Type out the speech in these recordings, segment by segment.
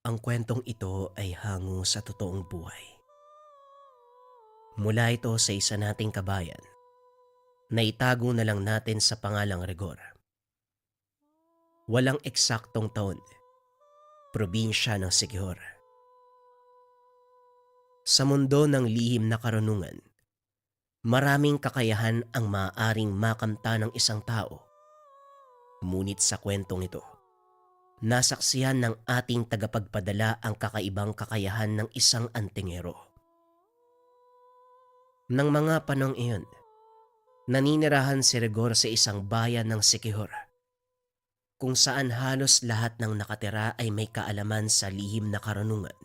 Ang kwentong ito ay hango sa totoong buhay. Mula ito sa isa nating kabayan na itago na lang natin sa pangalang Rigor. Walang eksaktong taon, probinsya ng Siquijor. Sa mundo ng lihim na karunungan, maraming kakayahan ang maaaring makamta ng isang tao. Ngunit sa kwentong ito, nasaksihan ng ating tagapagpadala ang kakaibang kakayahan ng isang antingero. Nang mga panong iyon, naninirahan si Rigor sa isang bayan ng Siquijor, kung saan halos lahat ng nakatira ay may kaalaman sa lihim na karunungan,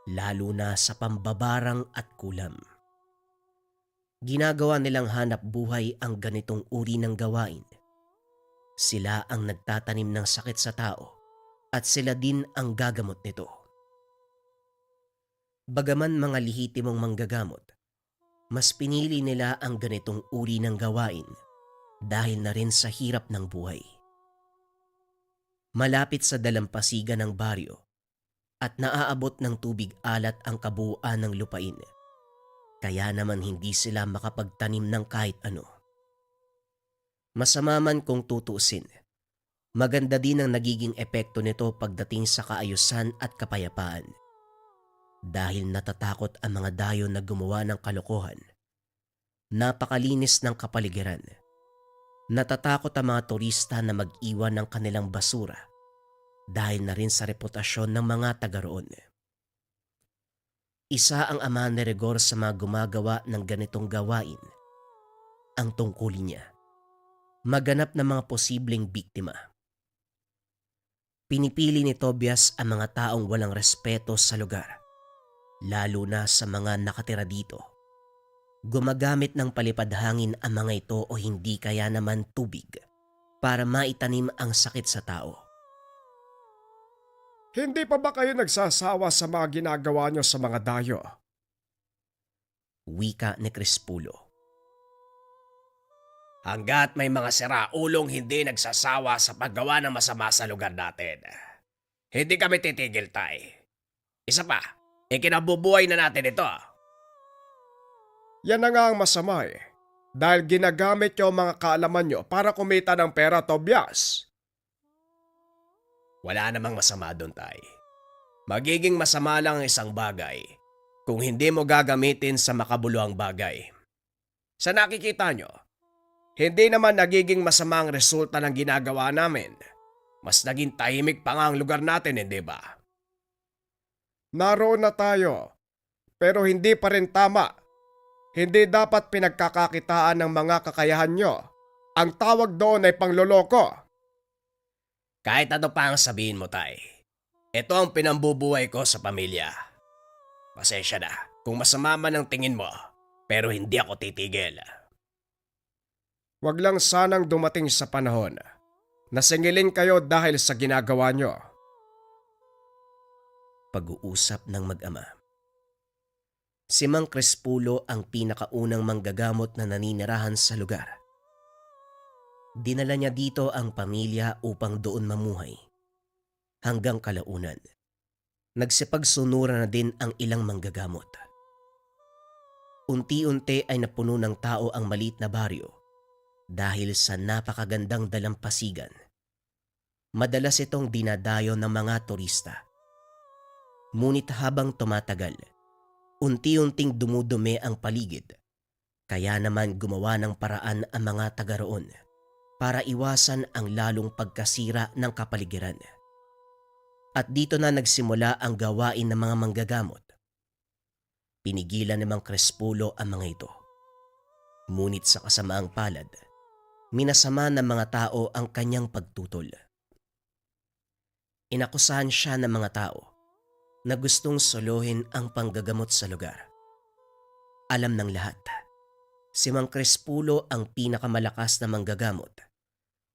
lalo na sa pambabarang at kulam. Ginagawa nilang hanap buhay ang ganitong uri ng gawain. Sila ang nagtatanim ng sakit sa tao at sila din ang gagamot nito. Bagaman mga lihitimong manggagamot, mas pinili nila ang ganitong uri ng gawain dahil na rin sa hirap ng buhay. Malapit sa dalampasigan ng baryo at naaabot ng tubig alat ang kabuuan ng lupain, kaya naman hindi sila makapagtanim ng kahit ano. Masama man kung tutuusin, maganda din ang nagiging epekto nito pagdating sa kaayusan at kapayapaan. Dahil natatakot ang mga dayo na gumawa ng kalokohan. Napakalinis ng kapaligiran. Natatakot ang mga turista na mag-iwan ng kanilang basura dahil na rin sa reputasyon ng mga taga roon. Isa ang ama ni Rigor sa mga gumagawa ng ganitong gawain. Ang tungkulin niya, maganap ng mga posibleng biktima. Pinipili ni Tobias ang mga taong walang respeto sa lugar, lalo na sa mga nakatira dito. Gumagamit ng palipad-hangin ang mga ito o hindi kaya naman tubig para maitanim ang sakit sa tao. Hindi pa ba kayo nagsasawa sa mga ginagawa nyo sa mga dayo? Wika ni Crispulo. Hanggat may mga siraulong hindi nagsasawa sa paggawa ng masama sa lugar natin, hindi kami titigil, tay. Isa pa, ikinabubuhay na natin ito. Yan na nga ang masama eh. Dahil ginagamit nyo ang mga kaalaman nyo para kumita ng pera, Tobias. Wala namang masama doon, tay. Magiging masama lang ang isang bagay kung hindi mo gagamitin sa makabuluhang bagay. Sa nakikita nyo, hindi naman nagiging masama ang resulta ng ginagawa namin. Mas naging tahimik pa nga ang lugar natin, hindi ba? Naroon na tayo. Pero hindi pa rin tama. Hindi dapat pinagkakakitaan ng mga kakayahan nyo. Ang tawag doon ay pangloloko. Kahit ano pa ang sabihin mo, tay. Ito ang pinambubuhay ko sa pamilya. Pasensya na kung masama man ang tingin mo, pero hindi ako titigil. Wag lang sanang dumating sa panahon na singilin kayo dahil sa ginagawa nyo. Pag-uusap ng mag-ama. Si Mang Crispulo ang pinakaunang manggagamot na naninirahan sa lugar. Dinala niya dito ang pamilya upang doon mamuhay. Hanggang kalaunan, nagsipagsunura na din ang ilang manggagamot. Unti-unti ay napuno ng tao ang maliit na baryo dahil sa napakagandang dalampasigan. Madalas itong dinadayo ng mga turista. Ngunit habang tumatagal, unti-unting dumudumi ang paligid, kaya naman gumawa ng paraan ang mga taga roon para iwasan ang lalong pagkasira ng kapaligiran. At dito na nagsimula ang gawain ng mga manggagamot. Pinigilan ni Mang Crispulo ang mga ito. Ngunit sa kasamaang palad, minasama ng mga tao ang kanyang pagtutol. Inakusahan siya ng mga tao na gustong solohin ang panggagamot sa lugar. Alam ng lahat, si Mang Crispulo ang pinakamalakas na manggagamot,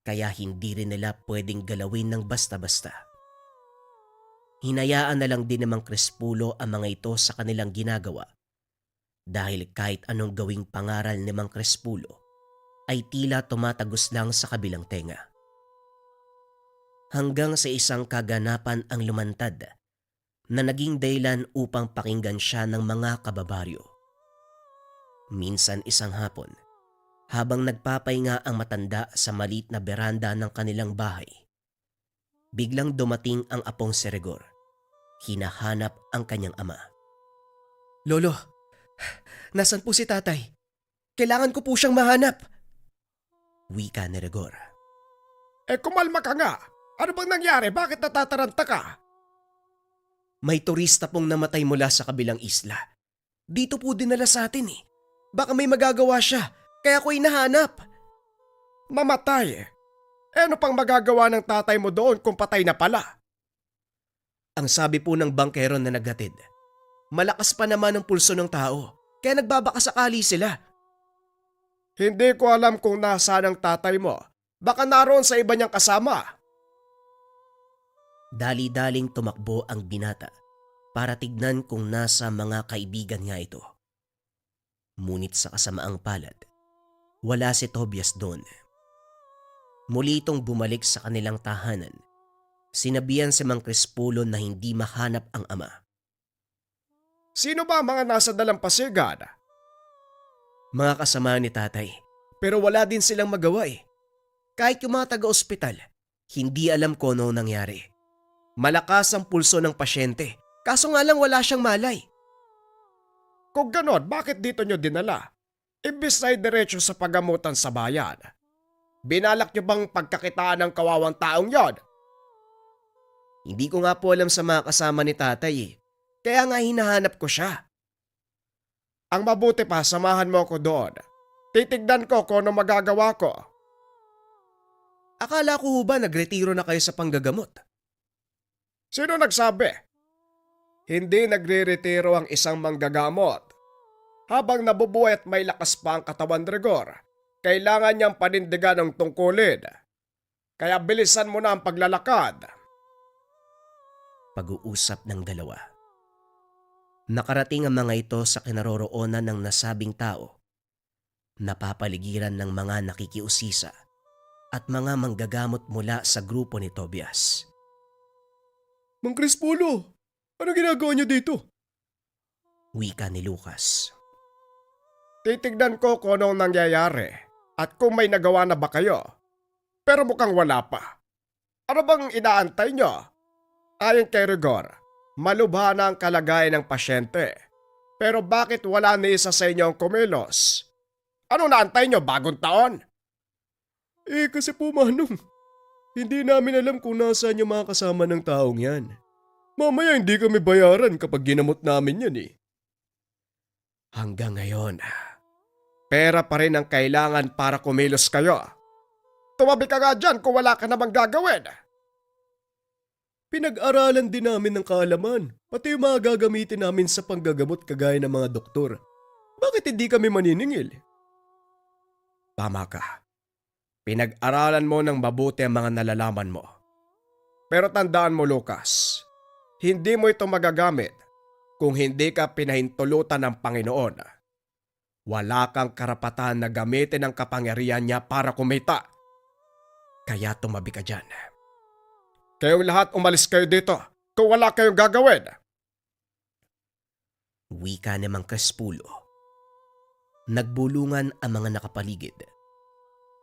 kaya hindi rin nila pwedeng galawin ng basta-basta. Hinayaan na lang din ni Mang Crispulo ang mga ito sa kanilang ginagawa dahil kahit anong gawing pangaral ni Mang Crispulo ay tila tumatagos lang sa kabilang tenga. Hanggang sa isang kaganapan ang lumantad na naging dahilan upang pakinggan siya ng mga kababaryo. Minsan isang hapon, habang nagpapahinga ang matanda sa maliit na beranda ng kanilang bahay, biglang dumating ang apong si Rigor. Hinahanap ang kanyang ama. "Lolo, nasan po si tatay? Kailangan ko po siyang mahanap," wika ni Rigor. Kumalma ka nga. Ano bang nangyari? Bakit natataranta ka? "May turista pong namatay mula sa kabilang isla. Dito po dinala sa atin eh. Baka may magagawa siya, kaya ko hinahanap." Mamatay. Ano pang magagawa ng tatay mo doon kung patay na pala? Ang sabi po ng bangkero na naghatid, malakas pa naman ang pulso ng tao, kaya nagbabaka sakali sila. Hindi ko alam kung nasaan ang tatay mo. Baka naroon sa iba niyang kasama. Dali-daling tumakbo ang binata para tignan kung nasa mga kaibigan nga ito. Ngunit sa kasamaang palad, wala si Tobias doon. Muli itong bumalik sa kanilang tahanan. Sinabihan si Mang Crispulo na hindi mahanap ang ama. Sino ba ang mga nasa dalampasigan? Mga kasama ni tatay, pero wala din silang magawa eh. Kahit yung mga taga-ospital, hindi alam kung ano nangyari. Malakas ang pulso ng pasyente, kaso nga lang wala siyang malay. Kung ganon, bakit dito nyo dinala? Imbis na diretso sa pagamutan sa bayan. Binalak nyo bang pagkakitaan ng kawawang taong yon? Hindi ko nga po alam sa mga kasama ni tatay eh. Kaya nga hinahanap ko siya. Ang mabuti pa, samahan mo ko doon. Titignan ko kung ano magagawa ko. Akala ko ba nagretiro na kayo sa panggagamot? Sino nagsabi? Hindi nagre-retiro ang isang manggagamot. Habang nabubuhay at may lakas pa ang katawan ni Rigor, kailangan niyang panindigan ang tungkulin. Kaya bilisan mo na ang paglalakad. Pag-uusap ng dalawa. Nakarating ang mga ito sa kinaroroonan ng nasabing tao. Napapaligiran ng mga nakikiusisa at mga manggagamot mula sa grupo ni Tobias. Mang Crispulo, ano ginagawa niyo dito? Wika ni Lucas. Titignan ko kung anong nangyayari at kung may nagawa na ba kayo. Pero mukhang wala pa. Ano bang inaantay niyo? Ayon kay Rigor, malubha na ang kalagayan ng pasyente. Pero bakit wala ni isa sa inyo ang kumilos? Anong naantay niyo, bagong taon? Kasi po Manong, hindi namin alam kung nasaan yung mga kasama ng taong yan. Mamaya hindi kami bayaran kapag ginamot namin yan eh. Hanggang ngayon, Pera pa rin ang kailangan para kumilos kayo. Tumabi ka nga dyan kung wala ka namang gagawin. Pinag-aralan din namin ng kaalaman, pati yung mga gagamitin namin sa panggagamot kagaya ng mga doktor. Bakit hindi kami maniningil? Tama ka. Pinag-aralan mo ng mabuti ang mga nalalaman mo. Pero tandaan mo, Lucas, hindi mo ito magagamit kung hindi ka pinahintulutan ng Panginoon. Wala kang karapatan na gamitin ang kapangyarihan niya para kumita. Kaya tumabi ka dyan. Kayong lahat umalis kayo dito kung wala kayong gagawin. wika ni Mang Crispulo. Nagbulungan ang mga nakapaligid.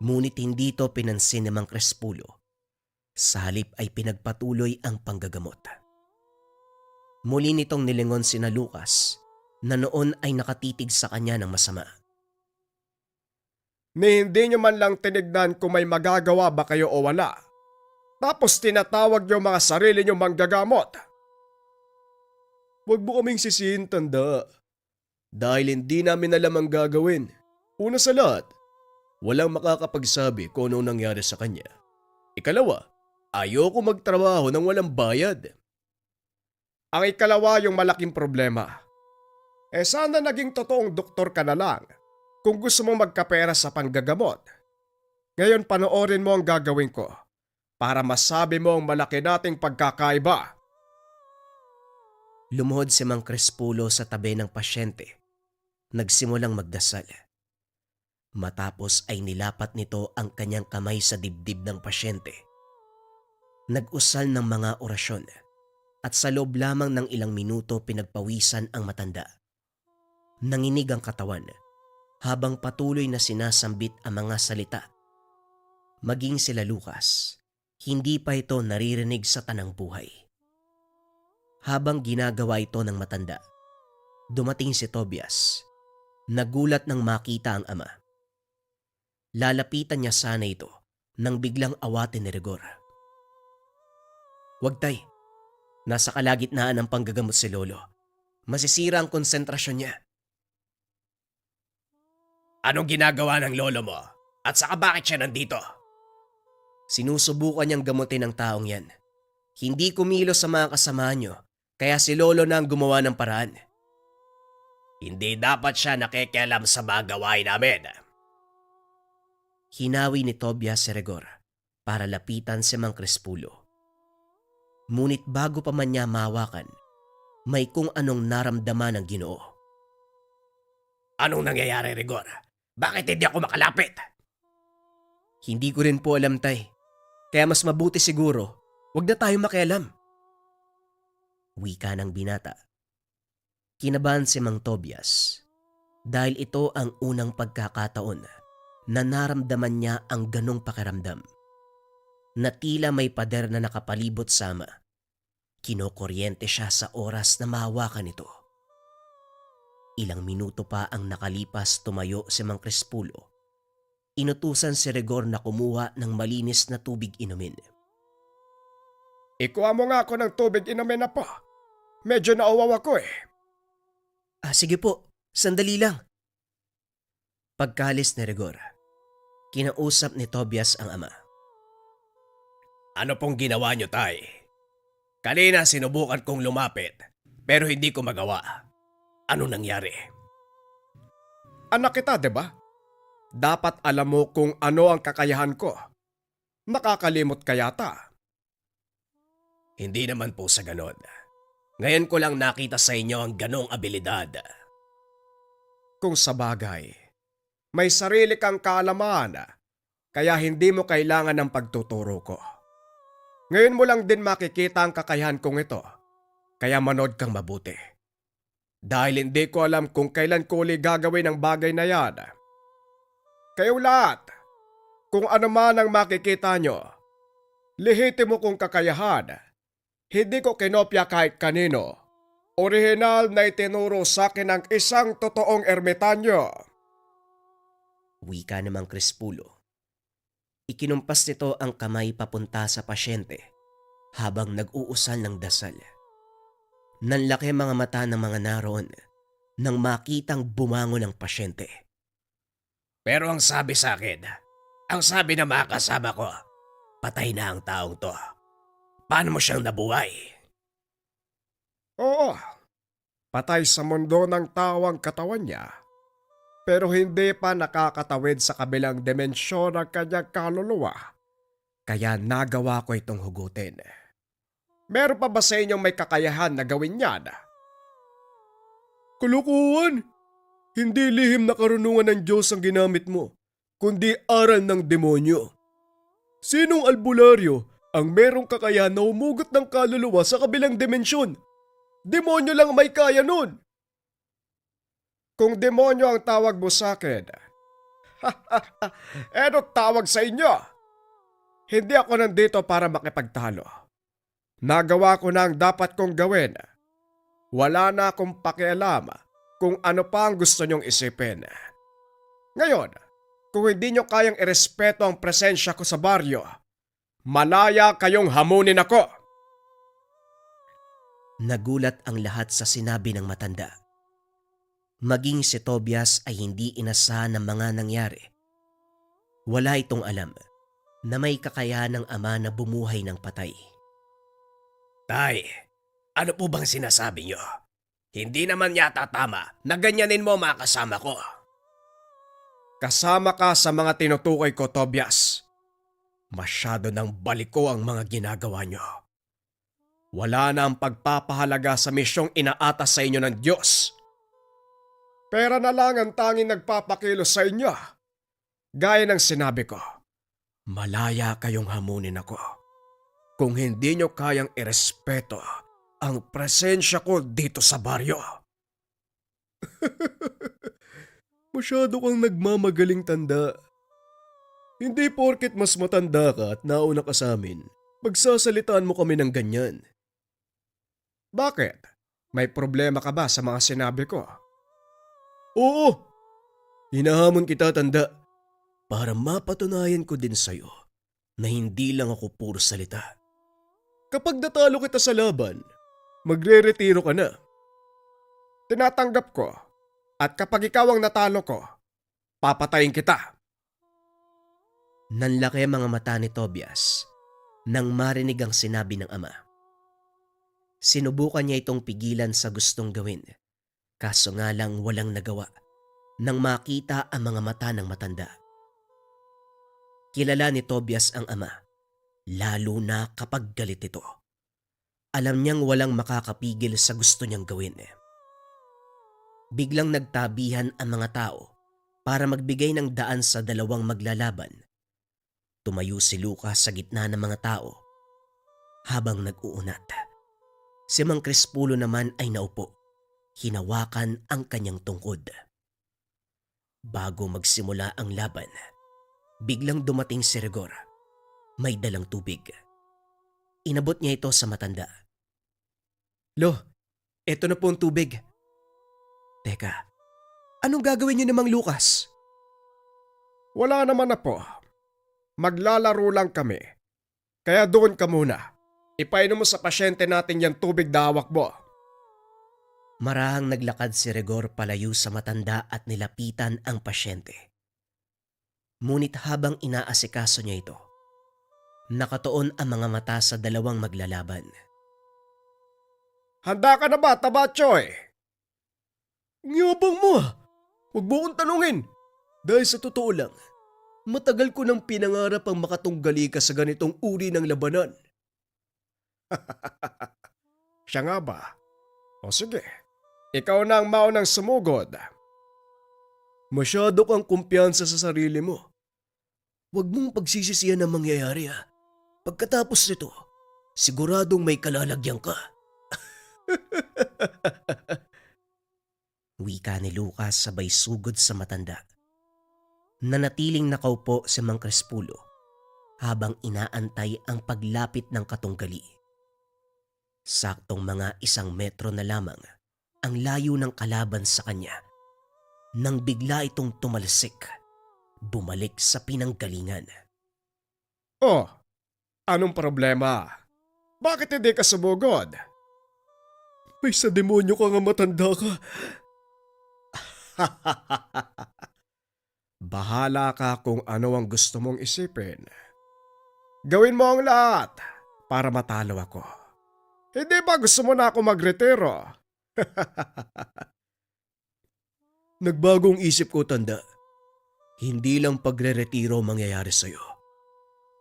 Ngunit hindi ito pinansin ni Mang Crispulo. Sa halip ay pinagpatuloy ang panggagamot. Muli nitong nilingon sina Lucas na noon ay nakatitig sa kanya ng masama. Ni hindi nyo man lang tinignan kung may magagawa ba kayo o wala. Tapos tinatawag nyo mga sarili nyo manggagamot. Huwag mo kaming sisihin, tanda. Dahil hindi namin alam ang gagawin. Una sa lahat, walang makakapagsabi kung anong nangyari sa kanya. Ikalawa, ayoko magtrabaho nang walang bayad. Ang ikalawa yung malaking problema. Sana naging totoong doktor ka na lang kung gusto mo magkapera sa panggagamot. Ngayon panoorin mo ang gagawin ko para masabi mo ang malaki nating pagkakaiba. Lumuhod si Mang Crispulo sa tabi ng pasyente. Nagsimulang magdasal. Matapos ay nilapat nito ang kanyang kamay sa dibdib ng pasyente. Nag-usal ng mga orasyon. at sa loob lamang ng ilang minuto pinagpawisan ang matanda. Nanginig ang katawan habang patuloy na sinasambit ang mga salita. Maging sila Lucas, hindi pa ito naririnig sa tanang buhay. Habang ginagawa ito ng matanda, dumating si Tobias. Nagulat nang makita ang ama. Lalapitan niya sana ito nang biglang awatin ni Rigor. "Wag tay, nasa kalagitnaan ng panggagamot si Lolo. Masisira ang konsentrasyon niya." Anong ginagawa ng lolo mo? At saka bakit siya nandito? Sinusubukan niyang gamutin ang taong yan. Hindi kumilos sa mga kasamahan niyo, kaya si Lolo na ang gumawa ng paraan. Hindi dapat siya nakikialam sa mga gawain namin. Hinawi ni Tobias si Rigor para lapitan si Mang Crispulo. Ngunit bago pa man niya mahawakan, may kung anong naramdaman ng Ginoo. Anong nangyayari, Rigor? Bakit hindi ako makalapit? Hindi ko rin po alam, tay. Kaya mas mabuti siguro, wag na tayo makialam. Wika ng binata. Kinabahan si Mang Tobias dahil ito ang unang pagkakataon na naramdaman niya ang ganong pakiramdam. Na tila may pader na nakapalibot sa ama. Kinokuryente siya sa oras na mahawakan ito. Ilang minuto pa ang nakalipas tumayo si Mang Crispulo. Inutusan si Rigor na kumuha ng malinis na tubig inumin. Ikuha mo nga ako ng tubig inumin na po. Medyo nauwaw ako eh. Sige po, sandali lang. Pagkalis ni Rigor, kinausap ni Tobias ang ama. Ano pong ginawa niyo, tay? Kanina sinubukan kong lumapit, pero hindi ko magawa. Ano nangyari? Anak kita, di ba? Dapat alam mo kung ano ang kakayahan ko. Nakakalimot ka yata. Hindi naman po sa ganon. Ngayon ko lang nakita sa inyo ang ganong abilidad. Kung sa bagay, may sarili kang kaalaman, kaya hindi mo kailangan ng pagtuturo ko. Ngayon mo lang din makikita ang kakayahan kong ito, kaya manood kang mabuti. Dahil hindi ko alam kung kailan ko uli gagawin ang bagay na yan. Kayo lahat, kung ano man ang makikita nyo, lehitimo kong kakayahan. Hindi ko kinopya kahit kanino. Orihinal na itinuro sa akin ng isang totoong ermitanyo. Wika namang Crispulo. Ikinumpas nito ang kamay papunta sa pasyente habang nag-uusal ng dasal. Nanlaki mga mata ng mga naroon nang makitang bumangon ang pasyente. Pero ang sabi sa akin, ang sabi ng mga kasama ko, patay na ang taong to. Paano mo siyang nabuhay? Oo, patay sa mundo ng tao ang katawan niya. Pero hindi pa nakakatawid sa kabilang dimensyon ng kanyang kaluluwa. Kaya nagawa ko itong hugutin. Meron pa ba sa inyong may kakayahan na gawin yan? Kalokohan! Hindi lihim na karunungan ng Diyos ang ginamit mo, kundi aral ng demonyo. Sinong albularyo ang merong kakayahan na humugot ng kaluluwa sa kabilang dimensyon? Demonyo lang may kaya nun! Kung demonyo ang tawag mo sa akin, ano tawag sa inyo? Hindi ako nandito para makipagtalo. Nagawa ko na ang dapat kong gawin. Wala na akong pakialam kung ano pa ang gusto nyong isipin. Ngayon, kung hindi nyo kayang irespeto ang presensya ko sa baryo, malaya kayong hamunin ako. Nagulat ang lahat sa sinabi ng matanda. Maging si Tobias ay hindi inasahan ng mga nangyari. Wala itong alam na may kakayahan ng ama na bumuhay ng patay. Tay, ano po bang sinasabi niyo? Hindi naman yata tama na ganyanin mo mga kasama ko. Kasama ka sa mga tinutukoy ko, Tobias. Masyado nang baliko ang mga ginagawa niyo. Wala na ang pagpapahalaga sa misyong inaatas sa inyo ng Diyos. Pera na lang ang tanging nagpapakilos sa inyo. Gaya ng sinabi ko, malaya kayong hamunin ako. Kung hindi nyo kayang irespeto ang presensya ko dito sa baryo. Masyado kang nagmamagaling tanda. Hindi porket mas matanda ka at nauna ka sa amin, pagsasalitaan mo kami ng ganyan. Bakit? May problema ka ba sa mga sinabi ko? Oo! Hinahamon kita tanda para mapatunayan ko din sa'yo na hindi lang ako puro salita. Kapag natalo kita sa laban, magre-retiro ka na. Tinatanggap ko. At kapag ikaw ang natalo ko, papatayin kita. Nanlaki ang mga mata ni Tobias nang marinig ang sinabi ng ama. Sinubukan niya itong pigilan sa gustong gawin, kaso nga lang walang nagawa nang makita ang mga mata ng matanda. Kilala ni Tobias ang ama, lalo na kapag galit ito. Alam niyang walang makakapigil sa gusto niyang gawin. Biglang nagtabihan ang mga tao para magbigay ng daan sa dalawang maglalaban. Tumayo si Lucas sa gitna ng mga tao habang nag-uunat. Si Mang Crispulo naman ay naupo, hinawakan ang kanyang tungkod. Bago magsimula ang laban, biglang dumating si Rigor. May dalang tubig. Inabot niya ito sa matanda. Lo, eto na po ang tubig. Teka, anong gagawin niyo namang Lucas? Wala naman na po. Maglalaro lang kami. Kaya doon ka muna. Ipainom mo sa pasyente natin yung tubig na hawak mo. Marahang naglakad si Rigor palayo sa matanda at nilapitan ang pasyente. Ngunit habang inaasikaso niya ito, nakatuon ang mga mata sa dalawang maglalaban. Handa ka na ba, Tabachoy? Ang yabang mo ah! Huwag mo kong tanungin! Dahil sa totoo lang, matagal ko nang pinangarap ang makatunggali ka sa ganitong uri ng labanan. Siya nga ba? O sige, ikaw na ang maunang sumugod. Masyado kang kumpiyansa sa sarili mo. Huwag mong pagsisisihan ang mangyayari ha. Pagkatapos nito, siguradong may kalalagyan ka. Wika ni Lucas sabay sugod sa matanda. Nanatiling nakaupo si Mang Crispulo habang inaantay ang paglapit ng katunggali. Saktong mga 1 metro na lamang ang layo ng kalaban sa kanya nang bigla itong tumalsik, bumalik sa pinanggalingan. Oh, anong problema? Bakit hindi ka sumugod? May sa demonyo ka nga matanda ka. Bahala ka kung ano ang gusto mong isipin. Gawin mo ang lahat para matalo ako. Hindi ba gusto mo na ako magretiro? Nagbagong isip ko tanda. Hindi lang pagre-retiro ang mangyayari sa'yo.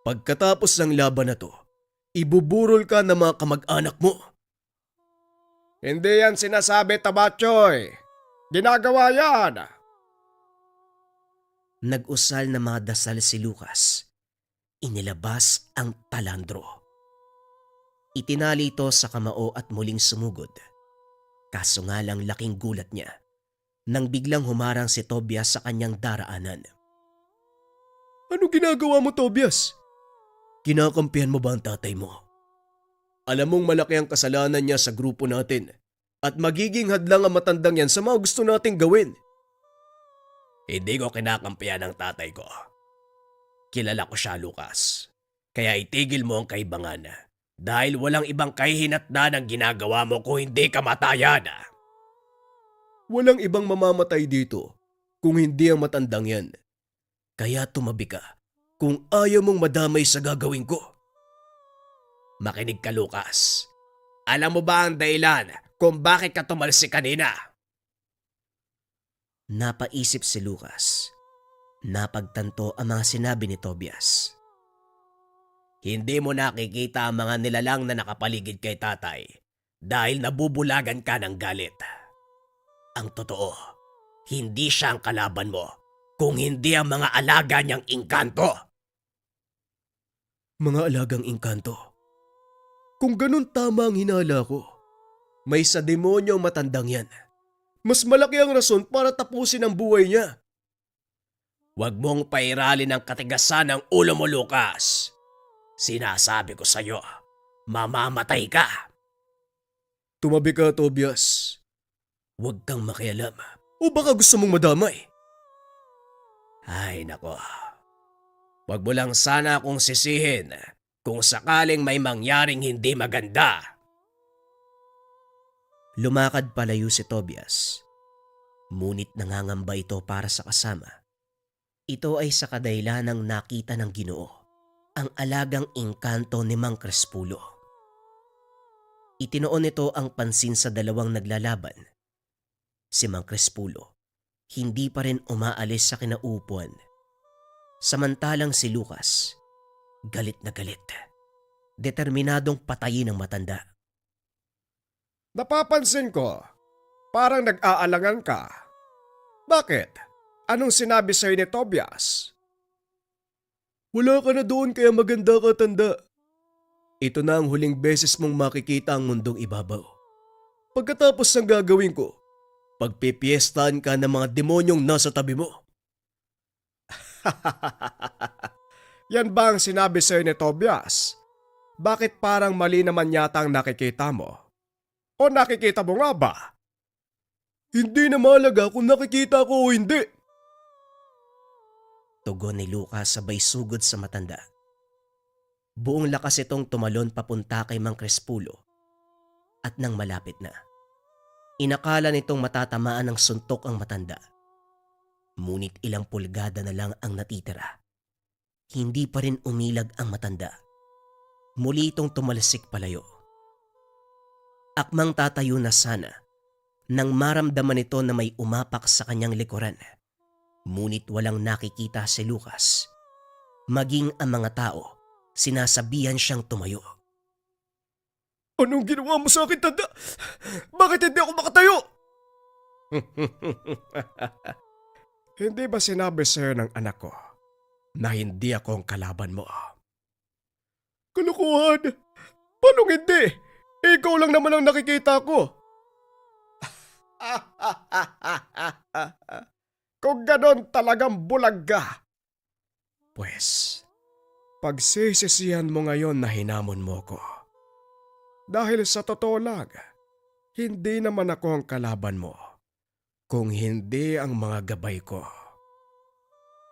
Pagkatapos ng laban na to, ibuburol ka ng mga kamag-anak mo. Hindi yan sinasabi, Tabachoy. Ginagawa yan. Nag-usal na mga dasal si Lucas. Inilabas ang talandro. Itinali ito sa kamao at muling sumugod. Kaso nga lang laking gulat niya nang biglang humarang si Tobias sa kanyang daraanan. Ano ginagawa mo, Tobias? Kinakampihan mo ba ang tatay mo? Alam mong malaki ang kasalanan niya sa grupo natin at magiging hadlang ang matandang yan sa mga gusto nating gawin. Hindi ko kinakampihan ang tatay ko. Kilala ko siya, Lucas. Kaya itigil mo ang kaibangan dahil walang ibang kahihinatnan ang ginagawa mo kung hindi kamatayan. Walang ibang mamamatay dito kung hindi ang matandang yan. Kaya tumabi ka kung ayaw mong madamay sa gagawin ko. Makinig ka, Lucas. Alam mo ba ang dahilan kung bakit ka tumalsik kanina? Napaisip si Lucas. Napagtanto ang mga sinabi ni Tobias. Hindi mo nakikita ang mga nilalang na nakapaligid kay tatay dahil nabubulagan ka ng galit. Ang totoo, hindi siya ang kalaban mo kung hindi ang mga alaga niyang engkanto. Mga alagang engkanto. Kung ganun tama ang hinala ko, May sa demonyo ang matandang yan. Mas malaki ang rason para tapusin ang buhay niya. Huwag mong pairalin ang katigasan ng ulo mo, Lucas. Sinasabi ko sa'yo, mamamatay ka. Tumabi ka, Tobias. Huwag kang makialam. O baka gusto mong madamay? Ay nako. Huwag mo lang sana akong sisihin kung sakaling may mangyaring hindi maganda. Lumakad palayo si Tobias. Ngunit nangangamba ito para sa kasama. Ito ay sa kadahilanang nakita ng Ginoo ang alagang engkanto ni Mang Crespulo. Itinoon nito ang pansin sa dalawang naglalaban. Si Mang Crespulo hindi pa rin umaalis sa kinaupuan. Samantalang si Lucas, galit na galit, determinadong patayin ang matanda. Napapansin ko, parang nag-aalangan ka. Bakit? Anong sinabi sa'yo ni Tobias? Wala ka na doon kaya maganda ka, tanda. Ito na ang huling beses mong makikita ang mundong ibabaw. Pagkatapos ng gagawin ko, pagpipiestahan ka ng mga demonyong nasa tabi mo. Yan ba ang sinabi sa'yo ni Tobias? Bakit parang mali naman yata ang nakikita mo? O nakikita mo nga ba? Hindi na mahalaga kung nakikita ko o hindi. Tugon ni Lucas sabay sugod sa matanda. Buong lakas itong tumalon papunta kay Mang Crespulo. At nang malapit na, inakala nitong matatamaan ng suntok ang matanda. Ngunit ilang pulgada na lang ang natitira. Hindi pa rin umilag ang matanda. Muli itong tumalsik palayo. Akmang tatayo na sana nang maramdaman nito na may umapak sa kanyang likuran. Ngunit walang nakikita si Lucas. Maging ang mga tao, sinasabihan siyang tumayo. Anong ginawa mo sa akin, tanda? Bakit hindi ako makatayo? Hindi ba sinabi sa'yo ng anak ko na hindi ako ang kalaban mo? Kalokohan! Paano hindi? Ikaw lang naman ang nakikita ko. Kung ganon talagang bulag ka. Pues, pagsisisihan mo ngayon na hinamon mo ko. Dahil sa totoo lang, hindi naman ako ang kalaban mo. Kung hindi ang mga gabay ko.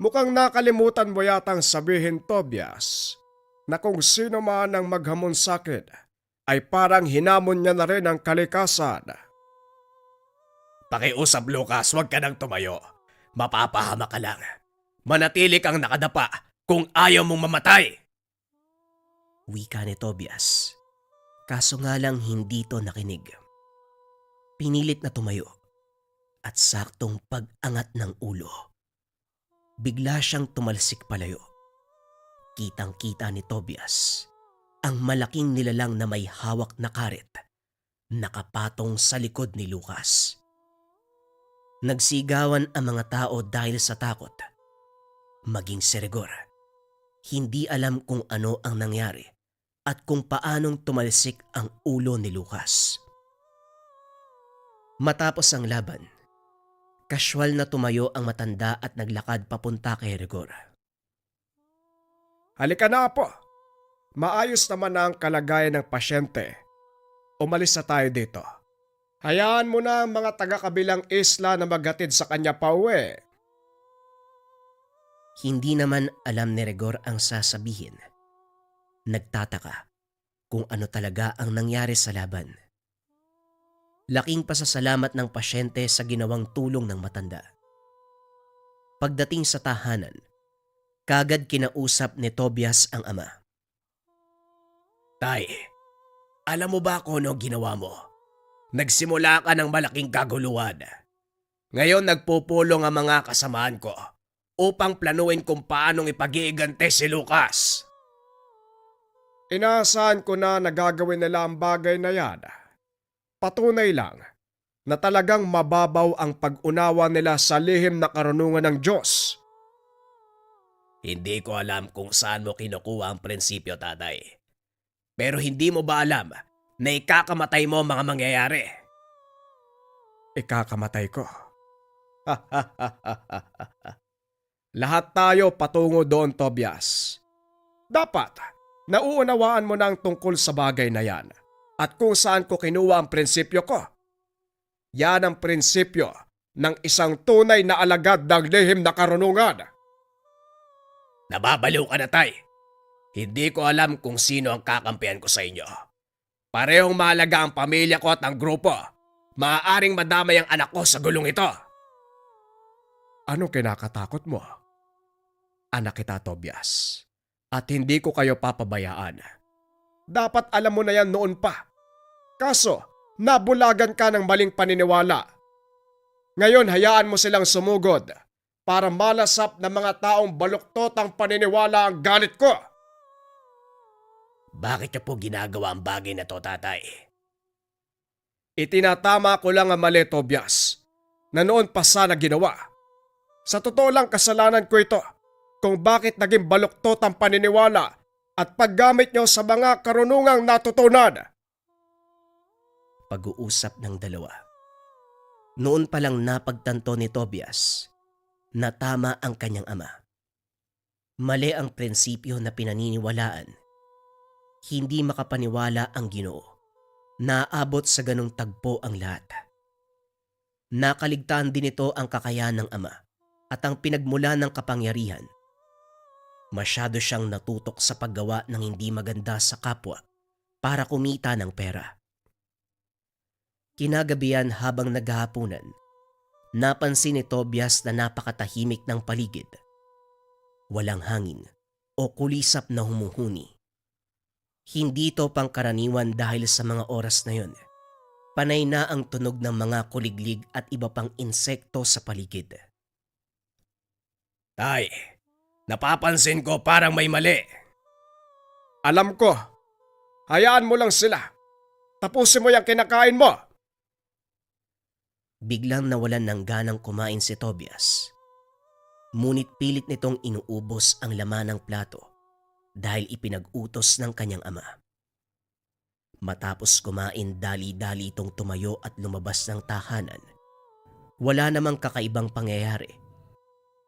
Mukhang nakalimutan mo yatang sabihin, Tobias, na kung sino man ang maghamon sa akin, ay parang hinamon niya na rin ang kalikasan. Pakiusap, Lucas, huwag ka nang tumayo. Mapapahama ka lang. Manatili kang nakadapa kung ayaw mong mamatay. Wika ni Tobias. Kaso nga lang hindi to nakinig. Pinilit na tumayo. At saktong pag-angat ng ulo, bigla siyang tumalsik palayo. Kitang-kita ni Tobias ang malaking nilalang na may hawak na karet, nakapatong sa likod ni Lucas. Nagsigawan ang mga tao dahil sa takot. Maging si Rigor, hindi alam kung ano ang nangyari at kung paanong tumalsik ang ulo ni Lucas. Matapos ang laban, kasywal na tumayo ang matanda at naglakad papunta kay Rigor. Halika na po. Maayos naman na ang kalagayan ng pasyente. Umalis na tayo dito. Hayaan mo na ang mga taga-kabilang isla na maghatid sa kanya pauwi. Hindi naman alam ni Rigor ang sasabihin. Nagtataka kung ano talaga ang nangyari sa laban. Laking pasasalamat ng pasyente sa ginawang tulong ng matanda. Pagdating sa tahanan, kagad kinausap ni Tobias ang ama. Tay, alam mo ba kung ano ginawa mo? Nagsimula ka ng malaking kaguluhan. Ngayon nagpupulong ang mga kasamahan ko upang planuin kung paanong ipag-iigante si Lucas. Inaasahan ko na nagagawin nila ang bagay na yan. Patunay lang na talagang mababaw ang pag-unawa nila sa lihim na karunungan ng Diyos. Hindi ko alam kung saan mo kinukuha ang prinsipyo, tatay. Pero hindi mo ba alam na ikakamatay mo ang mga mangyayari. Ikakamatay ko. Lahat tayo patungo doon, Tobias. Dapat, nauunawaan mo na ang tungkol sa bagay na yan at kung saan ko kinuha ang prinsipyo ko. Yan ang prinsipyo ng isang tunay na alagad ng lihim na karunungan. Nababaliw ka na, Tay. Hindi ko alam kung sino ang kakampihan ko sa inyo. Parehong mahalaga ang pamilya ko at ang grupo. Maaaring madamay ang anak ko sa gulong ito. Anong kinakatakot mo? Anak kita, Tobias. At hindi ko kayo papabayaan. Dapat alam mo na yan noon pa. Kaso, nabulagan ka ng maling paniniwala. Ngayon hayaan mo silang sumugod para malasap ng mga taong baluktot ang paniniwala ang galit ko. Bakit niyo po ginagawa ang bagay na to, Tatay? Itinatama ko lang ang mali, Tobias, na noon pa sana ginawa. Sa totoo lang kasalanan ko ito kung bakit naging baluktot ang paniniwala at paggamit nyo sa mga karunungang natutunan. Pag-uusap ng dalawa. Noon pa lang napagtanto ni Tobias na tama ang kanyang ama. Mali ang prinsipyo na pinaniniwalaan. Hindi makapaniwala ang Ginoo. Naabot sa ganong tagpo ang lahat. Nakaligtaan din ito ang kakayahan ng ama at ang pinagmula ng kapangyarihan. Masyado siyang natutok sa paggawa ng hindi maganda sa kapwa para kumita ng pera. Kinagabihan habang naghahapunan, napansin ni Tobias na napakatahimik ng paligid. Walang hangin o kulisap na humuhuni. Hindi ito pangkaraniwan dahil sa mga oras na yon. Panay na ang tunog ng mga kuliglig at iba pang insekto sa paligid. Tay, napapansin ko parang may mali. Alam ko. Hayaan mo lang sila. Tapusin mo yung kinakain mo. Biglang nawalan ng ganang kumain si Tobias. Ngunit pilit nitong inuubos ang laman ng plato dahil ipinag-utos ng kanyang ama. Matapos kumain, dali-dali itong tumayo at lumabas ng tahanan. Wala namang kakaibang pangyayari.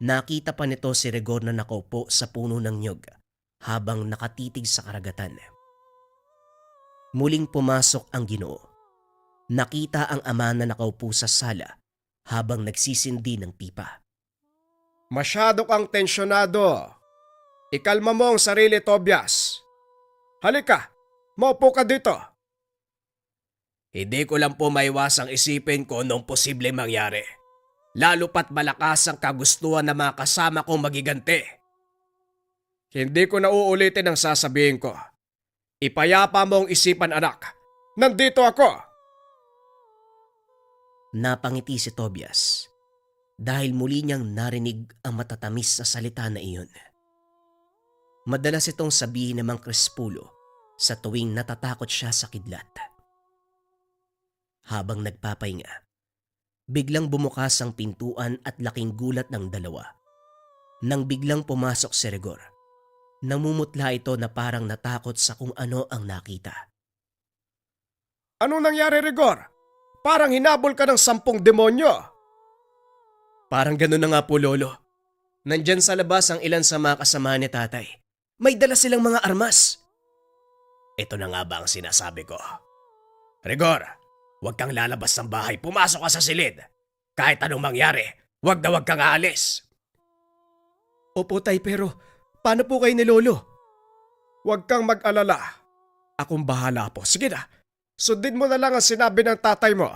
Nakita pa nito si Rigor na nakaupo sa puno ng nyog habang nakatitig sa karagatan. Muling pumasok ang Ginoo. Nakita ang ama na nakaupo sa sala habang nagsisindi ng pipa. Masyado kang tensyonado. Ikalma mo ang sarili, Tobias. Halika, maupo ka dito. Hindi ko lang po maiwasang isipin kung anong posible mangyari. Lalo pat malakas ang kagustuhan ng mga kasama kong magiganti. Hindi ko na uulitin ang sasabihin ko. Ipayapa mo ang isipan, anak. Nandito ako. Napangiti si Tobias dahil muli niyang narinig ang matatamis na salita na iyon. Madalas itong sabihin ng Mang Crispulo sa tuwing natatakot siya sa kidlat. Habang nagpapahinga, biglang bumukas ang pintuan at laking gulat ng dalawa. Nang biglang pumasok si Rigor, namumutla ito na parang natakot sa kung ano ang nakita. Ano nangyari, Rigor? Parang hinabol ka ng 10 demonyo. Parang gano'n na nga po, Lolo. Nandyan sa labas ang ilan sa mga kasama ni Tatay. May dala silang mga armas. Ito na nga ba ang sinasabi ko? Rigor, huwag kang lalabas ng bahay. Pumasok ka sa silid. Kahit anong mangyari, huwag na huwag kang aalis. Opo, Tay, pero paano po kayo ni Lolo? Huwag kang mag-alala. Akong bahala po. Sige na, sundin mo na lang ang sinabi ng tatay mo.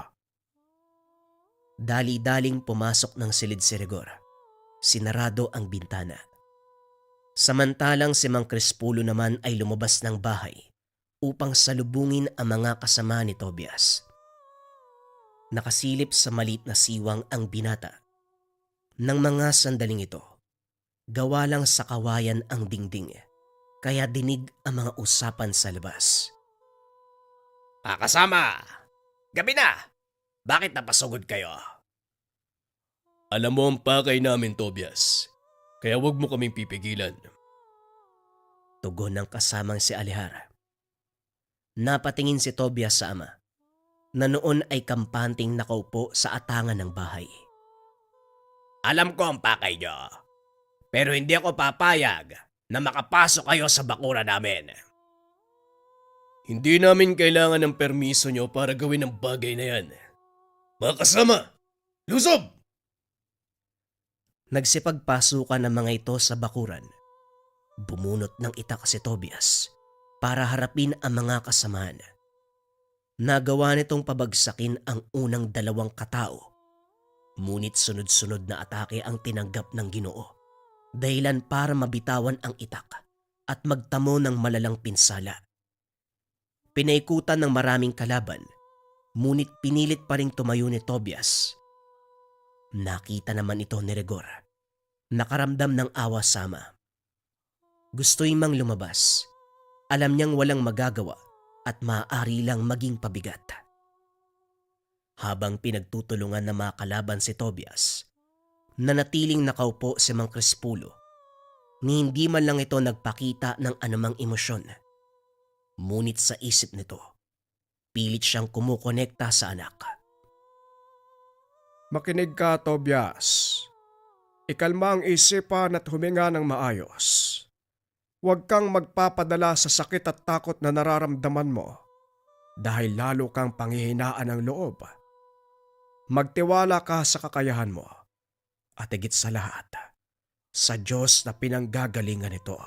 Dali-daling pumasok ng silid si Rigor. Sinarado ang bintana. Samantalang si Mang Crispulo naman ay lumabas ng bahay upang salubungin ang mga kasama ni Tobias. Nakasilip sa maliit na siwang ang binata. Nang mga sandaling ito, gawa lang sa kawayan ang dingding, kaya dinig ang mga usapan sa labas. Kasama! Gabi na! Bakit napasugod kayo? Alam mo ang pakay namin, Tobias. Kaya wag mo kaming pipigilan. Tugon ng kasamang si Alejara. Napatingin si Tobias sa ama, na noon ay kampanting nakaupo sa atangan ng bahay. Alam ko ang pakay nyo, pero hindi ako papayag na makapasok kayo sa bakura namin. Hindi namin kailangan ng permiso nyo para gawin ang bagay na yan. Mga kasama, lusob! Nagsipagpasukan ng mga ito sa bakuran. Bumunot ng itak si Tobias para harapin ang mga kasamaan. Nagawa nitong pabagsakin ang unang 2 katao. Ngunit sunod-sunod na atake ang tinanggap ng Ginoo, dahilan para mabitawan ang itak at magtamo ng malalang pinsala. Pinaikutan ng maraming kalaban, ngunit pinilit pa ring tumayo ni Tobias. Nakita naman ito ni Rigor. Nakaramdam ng awa sama. Gusto'y mang lumabas. Alam niyang walang magagawa at maaari lang maging pabigat. Habang pinagtutulungan ng mga kalaban si Tobias, nanatiling nakaupo si Mang Crispulo, ni hindi man lang ito nagpakita ng anumang emosyon. Ngunit sa isip nito, pilit siyang kumukonekta sa anak. Makinig ka, Tobias. Ikalma ang isipan at huminga ng maayos. Huwag kang magpapadala sa sakit at takot na nararamdaman mo dahil lalo kang panghihinaan ng loob. Magtiwala ka sa kakayahan mo at higit sa lahat, sa Diyos na pinanggagalingan nito.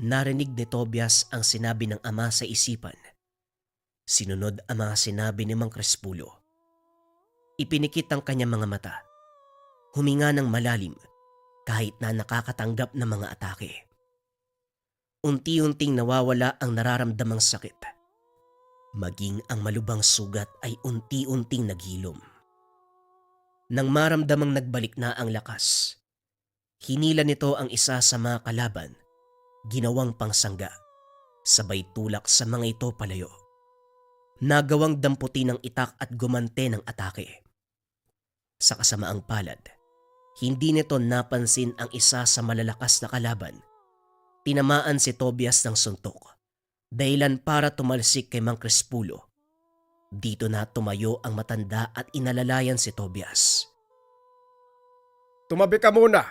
Narinig ni Tobias ang sinabi ng ama sa isipan. Sinunod ang mga sinabi ni Mang Crispulo. Ipinikit ang kanyang mga mata. Huminga ng malalim kahit na nakakatanggap ng mga atake. Unti-unting nawawala ang nararamdamang sakit. Maging ang malubang sugat ay unti-unting naghilom. Nang maramdamang nagbalik na ang lakas, hinila nito ang isa sa mga kalaban, ginawang pangsangga, sabay tulak sa mga ito palayo. Nagawang damputi ng itak at gumante ng atake. Sa kasamaang palad, hindi nito napansin ang isa sa malalakas na kalaban. Tinamaan si Tobias ng suntok, dahilan para tumalsik kay Mang Crispulo. Dito na tumayo ang matanda at inalalayan si Tobias. Tumabi ka muna.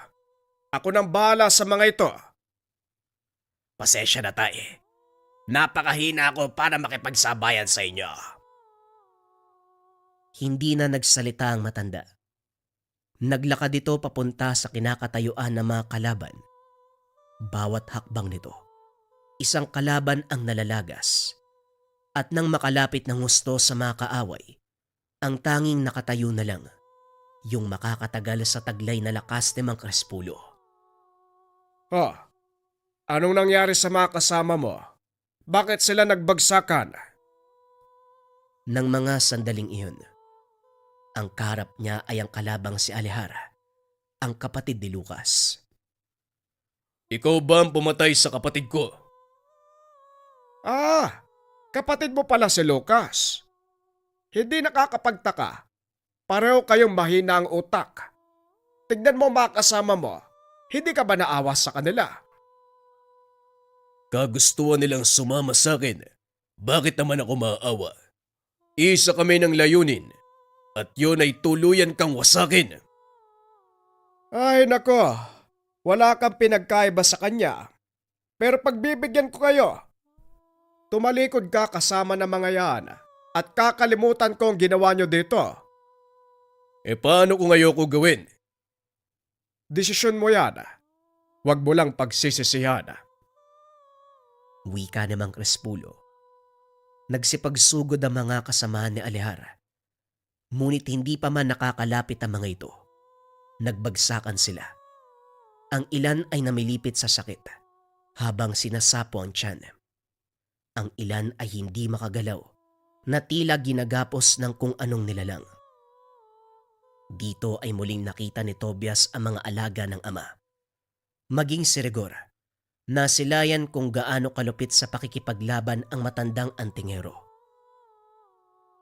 Ako nang bahala sa mga ito. Pasensya na tayo. Napakahina ako para makipagsabayan sa inyo. Hindi na nagsalita ang matanda. Naglakad ito papunta sa kinakatayuan ng mga kalaban. Bawat hakbang nito, isang kalaban ang nalalagas. At nang makalapit ng husto sa mga kaaway, ang tanging nakatayo na lang, yung makakatagal sa taglay na lakas ni Mang Crispulo. Anong nangyari sa mga kasama mo? Bakit sila nagbagsakan? Nang mga sandaling iyon, ang kaharap niya ay ang kalabang si Alejara, ang kapatid ni Lucas. Ikaw ba ang pumatay sa kapatid ko? Kapatid mo pala si Lucas. Hindi nakakapagtaka. Pareho kayong mahina ang utak. Tignan mo mga kasama mo. Hindi ka ba naawa sa kanila? Kagustuhan nilang sumama sa akin. Bakit naman ako maaawa? Isa kami ng layunin at yun ay tuluyan kang wasakin. Ay nako, wala kang pinagkaiba sa kanya. Pero pagbibigyan ko kayo, tumalikod ka kasama ng mga yan at kakalimutan ko ang ginawa nyo dito. Paano kung ayoko gawin? Desisyon mo yan. Huwag mo lang pagsisisihan. Wika ni Mang Crispulo. Nagsipagsugod ang mga kasamahan ni Alejara. Ngunit hindi pa man nakakalapit ang mga ito. Nagbagsakan sila. Ang ilan ay namilipit sa sakit habang sinasapo ang tiyan. Ang ilan ay hindi makagalaw na tila ginagapos ng kung anong nilalang. Dito ay muling nakita ni Tobias ang mga alaga ng ama. Maging si Rigor, nasilayan kung gaano kalupit sa pakikipaglaban ang matandang antingero.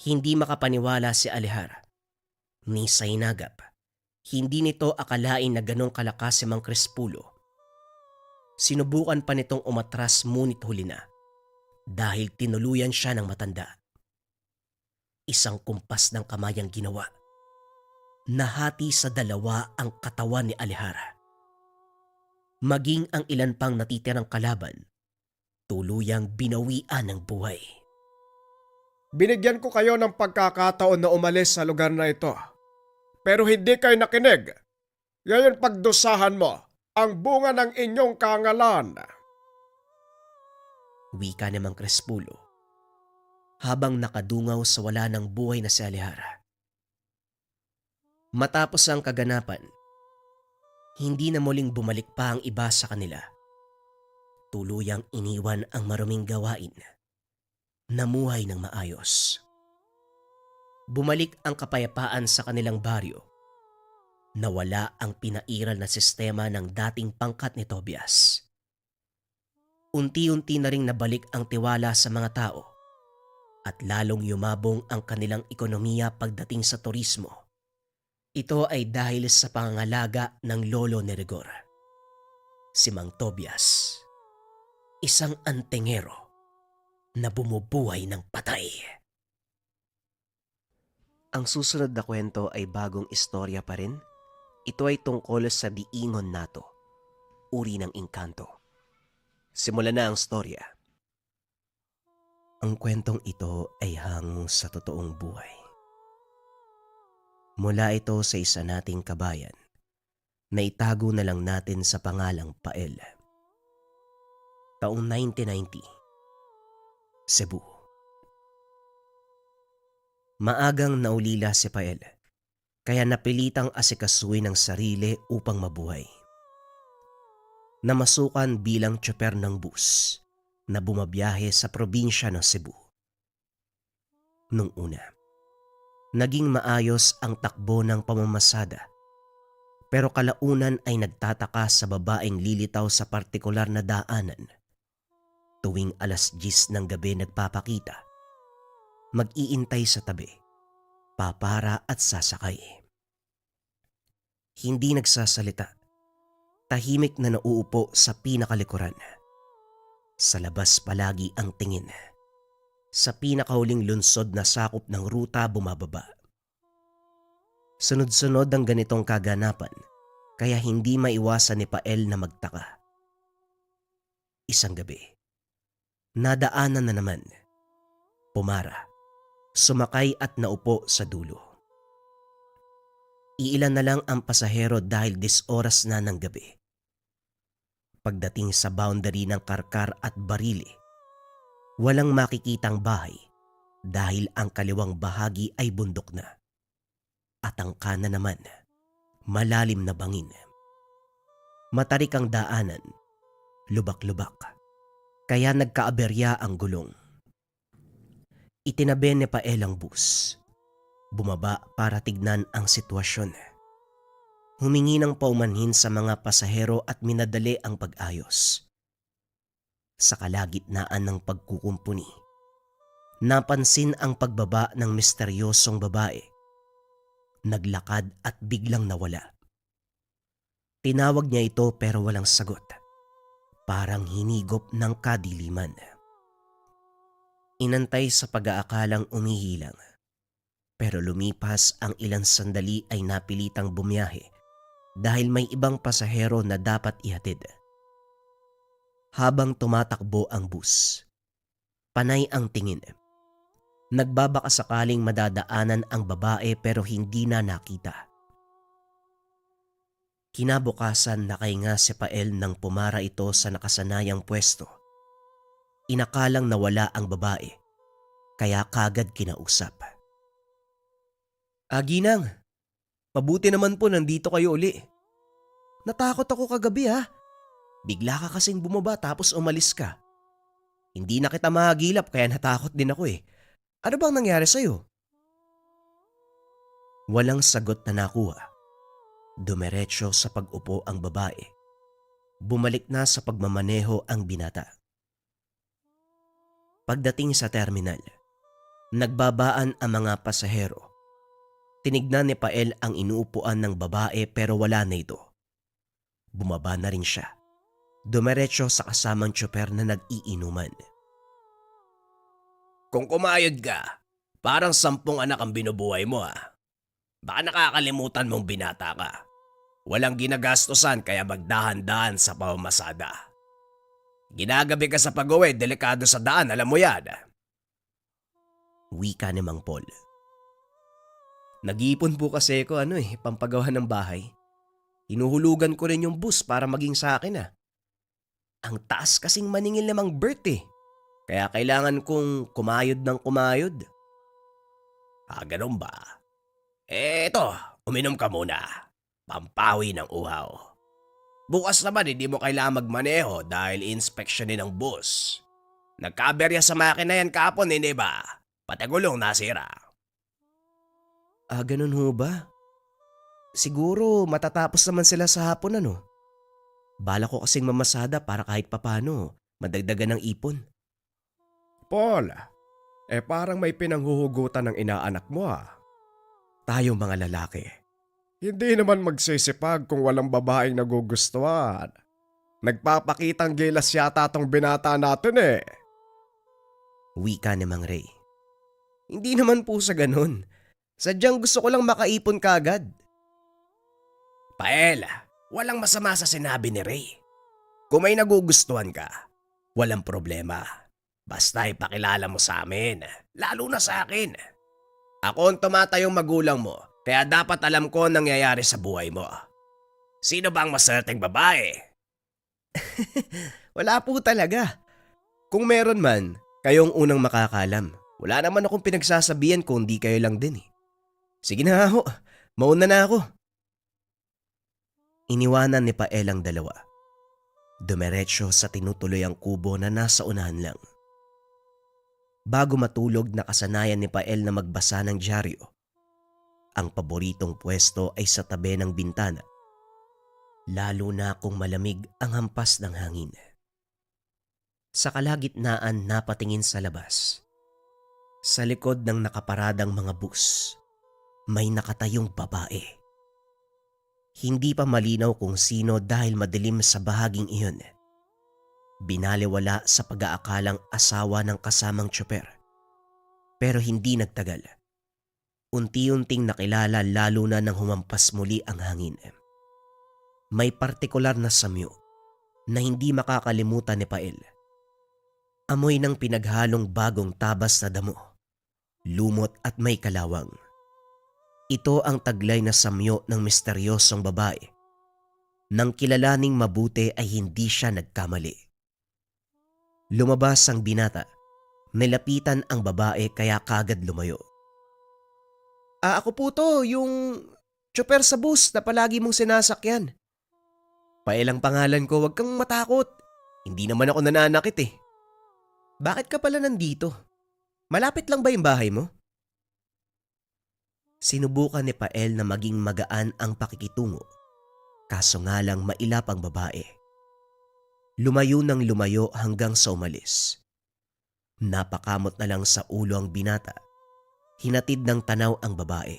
Hindi makapaniwala si Alejara, ni Sainagap. Hindi nito akalain na ganong kalakas si Mang Crispulo. Sinubukan pa nitong umatras ngunit huli na. dahil tinuluyan siya ng matanda. Isang kumpas ng kamay ang ginawa. Nahati sa dalawa ang katawan ni Alejara. Maging ang ilan pang natitirang kalaban, tuluyang binawian ng buhay. Binigyan ko kayo ng pagkakataon na umalis sa lugar na ito. Pero hindi kayo nakinig. Ngayon pagdusahan mo ang bunga ng inyong kangalan. Wika ni Mang Crespulo habang nakadungaw sa wala ng buhay na si Alejara. Matapos ang kaganapan, hindi na muling bumalik pa ang iba sa kanila. Tuluyang iniwan ang maruming gawain. Namuhay ng maayos. Bumalik ang kapayapaan sa kanilang baryo. Nawala ang pinairal na sistema ng dating pangkat ni Tobias. Unti-unti na ring nabalik ang tiwala sa mga tao at lalong yumabong ang kanilang ekonomiya pagdating sa turismo. Ito ay dahil sa pangangalaga ng lolo ni Rigor, si Mang Tobias, isang antingero na bumubuhay ng patay. Ang susunod na kwento ay bagong istorya pa rin. Ito ay tungkol sa diingon nato, uri ng engkanto. Simulan na ang storya. Ang kwentong ito ay hango sa totoong buhay. Mula ito sa isa nating kabayan na itago na lang natin sa pangalang Pael. Taong 1990, Cebu. Maagang naulila si Pael, kaya napilitang asikasuhin ang sarili upang mabuhay. Namasukan bilang tsoper ng bus na bumabiyahe sa probinsya ng Cebu. Nung una, naging maayos ang takbo ng pamamasada, pero kalaunan ay nagtataka sa babaeng lilitaw sa partikular na daanan. Tuwing 10:00 ng gabi nagpapakita, mag-iintay sa tabi, papara at sasakay. Hindi nagsasalita, tahimik na nauupo sa pinakalikuran. Sa labas palagi ang tingin. Sa pinakahuling lunsod na sakop ng ruta bumababa. Sunod-sunod ang ganitong kaganapan, kaya hindi maiwasan ni Pael na magtaka. Isang gabi, nadaanan na naman. Pumara, sumakay at naupo sa dulo. Iilan na lang ang pasahero dahil 10 oras na ng gabi. Pagdating sa boundary ng Karkar at Barili, walang makikitang bahay dahil ang kaliwang bahagi ay bundok na. At ang kanan naman, malalim na bangin. Matarik ang daanan, lubak-lubak, kaya nagkaaberya ang gulong. Itinabi ni Pael ang bus. Bumaba para tignan ang sitwasyon. Humingi ng paumanhin sa mga pasahero at minadali ang pag-ayos. Sa kalagitnaan ng pagkukumpuni, napansin ang pagbaba ng misteryosong babae. Naglakad at biglang nawala. Tinawag niya ito pero walang sagot. Parang hinigop ng kadiliman. Inantay sa pag-aakalang umihilang. Pero lumipas ang ilang sandali ay napilitang bumiyahe dahil may ibang pasahero na dapat ihatid. Habang tumatakbo ang bus, panay ang tingin. Nagbabaka sakaling madadaanan ang babae pero hindi na nakita. Kinabukasan nakahinga si Pael nang pumara ito sa nakasanayang pwesto. Inakalang nawala ang babae, kaya kagad kinausap. Ginang, mabuti naman po nandito kayo uli. Natakot ako kagabi ha. Bigla ka kasing bumaba tapos umalis ka. Hindi na kita mahagilap kaya natakot din ako eh. Ano bang nangyari sa'yo? Walang sagot na nakuha. Dumiretso sa pag-upo ang babae. Bumalik na sa pagmamaneho ang binata. Pagdating sa terminal, nagbabaan ang mga pasahero. Tinignan ni Pael ang inuupuan ng babae pero wala na ito. Bumaba na rin siya. Dumiretso sa kasamang tsoper na nag-iinuman. Kung kumayod ka, parang 10 anak ang binubuhay mo ha. Baka nakakalimutan mong binata ka. Walang ginagastosan kaya magdahan-dahan sa pamamasada. Ginagabi ka sa pag-uwi, delikado sa daan, alam mo yan. Wika ni Mang Paul. Nag-iipon po kasi ako pampagawa ng bahay. Hinuhulugan ko rin yung bus para maging sa akin Ang taas kasing maningil namang Bert Kaya kailangan kong kumayod ng kumayod. Ganun ba? Eto, uminom ka muna. Pampawi ng uhaw. Bukas naman hindi mo kailangan magmaneho dahil inspeksyonin ng bus. Nagkaberya sa makina yan kapon, hindi ba? Pati gulong nasira. Ganun ho ba? Siguro matatapos naman sila sa hapon Bala ko kasing mamasada para kahit papano madagdagan ng ipon. Paul, parang may pinanghuhugutan ng inaanak mo Tayo mga lalaki. Hindi naman magsisipag kung walang babaeng nagugustuhan. Nagpapakitang gilas yata tong binata natin Wika ni Mang Ray. Hindi naman po sa ganun. Sadyang gusto ko lang makaipon kaagad. Pael, walang masama sa sinabi ni Ray. Kung may nagugustuhan ka, walang problema. Basta ipakilala mo sa amin, lalo na sa akin. Ako ang tumatayong magulang mo, kaya dapat alam ko ang nangyayari sa buhay mo. Sino ba ang maswerteng babae? Wala po talaga. Kung meron man, kayong unang makakalam. Wala naman akong pinagsasabihan kung di kayo lang din Sige na ho, mauna na ako. Iniwanan ni Pael ang dalawa. Dumiretso sa tinutuloy ang kubo na nasa unahan lang. Bago matulog, nakasanayan ni Pael na magbasa ng dyaryo. Ang paboritong pwesto ay sa tabi ng bintana. Lalo na kung malamig ang hampas ng hangin. Sa kalagitnaan napatingin sa labas. Sa likod ng nakaparadang mga bus, may nakatayong babae. Hindi pa malinaw kung sino dahil madilim sa bahaging iyon. Binaliwala sa pag-aakalang asawa ng kasamang tsoper. Pero hindi nagtagal. Unti-unting nakilala lalo na nang humampas muli ang hangin. May partikular na samyo na hindi makakalimutan ni Pael. Amoy ng pinaghalong bagong tabas na damo, lumot at may kalawang. Ito ang taglay na samyo ng misteryosong babae. Nang kilalaning mabuti ay hindi siya nagkamali. Lumabas ang binata. Nilapitan ang babae kaya kagad lumayo. Ako po to, yung tsoper sa bus na palagi mong sinasakyan. Paelang pangalan ko, wag kang matakot. Hindi naman ako nananakit Bakit ka pala nandito? Malapit lang ba yung bahay mo? Sinubukan ni Pael na maging magaan ang pakikitungo. Kaso nga lang mailap ang babae. Lumayo ng lumayo hanggang sa umalis. Napakamot na lang sa ulo ang binata. Hinatid ng tanaw ang babae.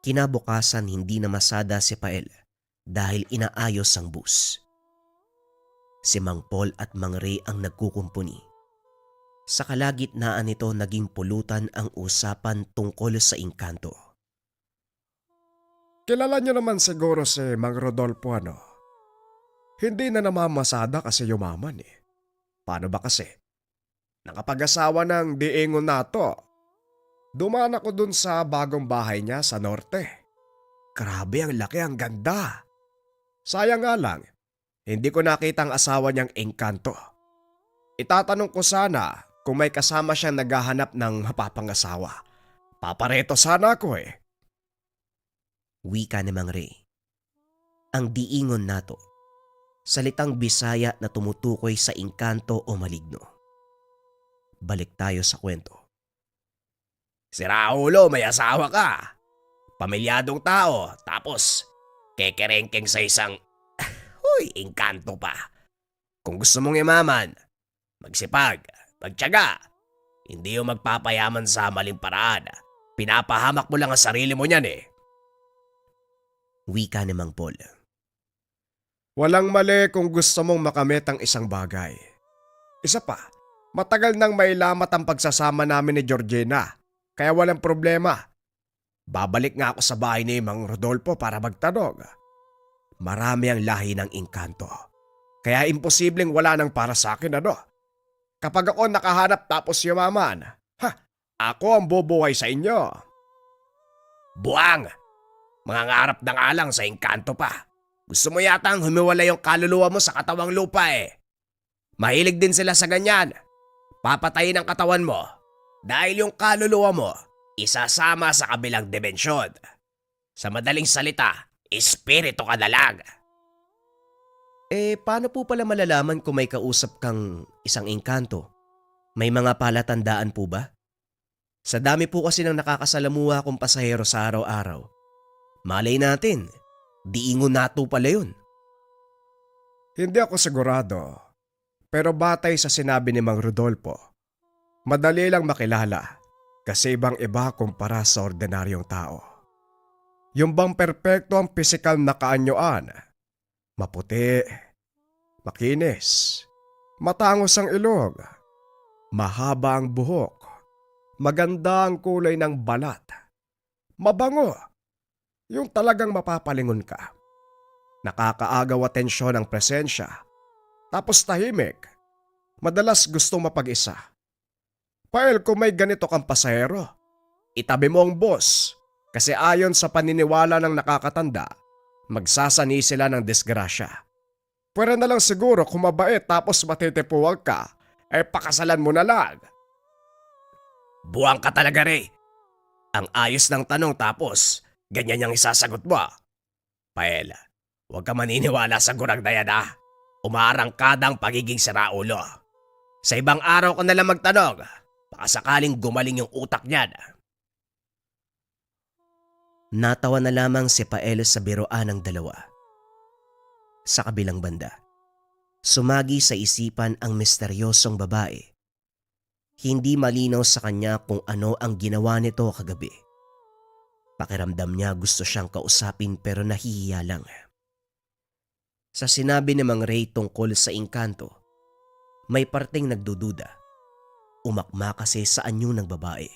Kinabukasan hindi na masada si Pael dahil inaayos ang bus. Si Mang Paul at Mang Ray ang nagkukumpuni. Sa kalagitnaan nito naging pulutan ang usapan tungkol sa engkanto. Kilala niyo naman siguro si Mang Rodolfo Hindi na namamasada kasi yumaman Paano ba kasi? Nakapag-asawa ng diingon nato. Dumaan ako dun sa bagong bahay niya sa norte. Grabe ang laki, ang ganda. Sayang nga lang, hindi ko nakita ang asawa niyang engkanto. Itatanong ko sana kung may kasama siyang naghahanap ng mapapangasawa. Papareto sana ako Wika ni Mang Ray. Ang diingon nato, salitang Bisaya na tumutukoy sa engkanto o maligno. Balik tayo sa kwento. Si Raulo, may asawa ka. Pamilyadong tao, tapos kekerengkeng sa isang, engkanto pa. Kung gusto mong imaman, magsipag, magtiyaga. Hindi yung magpapayaman sa maling paraan. Pinapahamak mo lang ang sarili mo niyan Wika ni Mang Paul. Walang mali kung gusto mong makamit ang isang bagay. Isa pa, Matagal nang mailamat ang pagsasama namin ni Georgina, kaya walang problema. Babalik nga ako sa bahay ni Mang Rodolfo para magtanong. Marami ang lahi ng engkanto, kaya imposibleng wala nang para sa akin ano. Kapag ako nakahanap tapos yumaman, ako ang bubuhay sa inyo. Buwang! Mga ngarap na nga lang sa engkanto pa. Gusto mo yatang humiwala yung kaluluwa mo sa katawang lupa eh. Mahilig din sila sa ganyan. Papatayin ang katawan mo dahil yung kaluluwa mo isasama sa kabilang dimensyon. Sa madaling salita, espiritu ka na lang. Paano po pala malalaman kung may kausap kang isang engkanto? May mga palatandaan po ba? Sa dami po kasi ng nakakasalamuha kong pasahero sa araw-araw. Malay natin, diingon nato pala yun. Hindi ako sigurado, pero batay sa sinabi ni Mang Rodolfo, madali lang makilala kasi ibang-iba kumpara sa ordinaryong tao. Yung bang perpekto ang pisikal na kaanyuan, maputi, makinis, matangos ang ilog, mahaba ang buhok, maganda ang kulay ng balat, mabango, yung talagang mapapalingon ka. Nakakaagaw atensyon ang presensya, tapos tahimik, madalas gustong mapag-isa. Pael, kung may ganito kang pasahero, itabi mo ang boss kasi ayon sa paniniwala ng nakakatanda, magsasani sila ng disgrasya. Pwera na lang siguro kung mabait tapos matitipuwag ka, pakasalan mo na lang. Buwang ka talaga Ray. Ang ayos ng tanong tapos ganyan yung isasagot mo. Pael, huwag ka maniniwala sa gurang na yan ah. Umaarangkada ang pagiging siraulo. Sa ibang araw ko nalang magtanong, baka sakaling gumaling yung utak niyan. Natawa na lamang si Pael sa biroan ng dalawa. Sa kabilang banda, sumagi sa isipan ang misteryosong babae. Hindi malinaw sa kanya kung ano ang ginawa nito kagabi. Pakiramdam niya gusto siyang kausapin pero nahihiya lang. Sa sinabi ni Mang Ray tungkol sa engkanto, may parteng nagdududa. Umakma kasi sa anyo ng babae.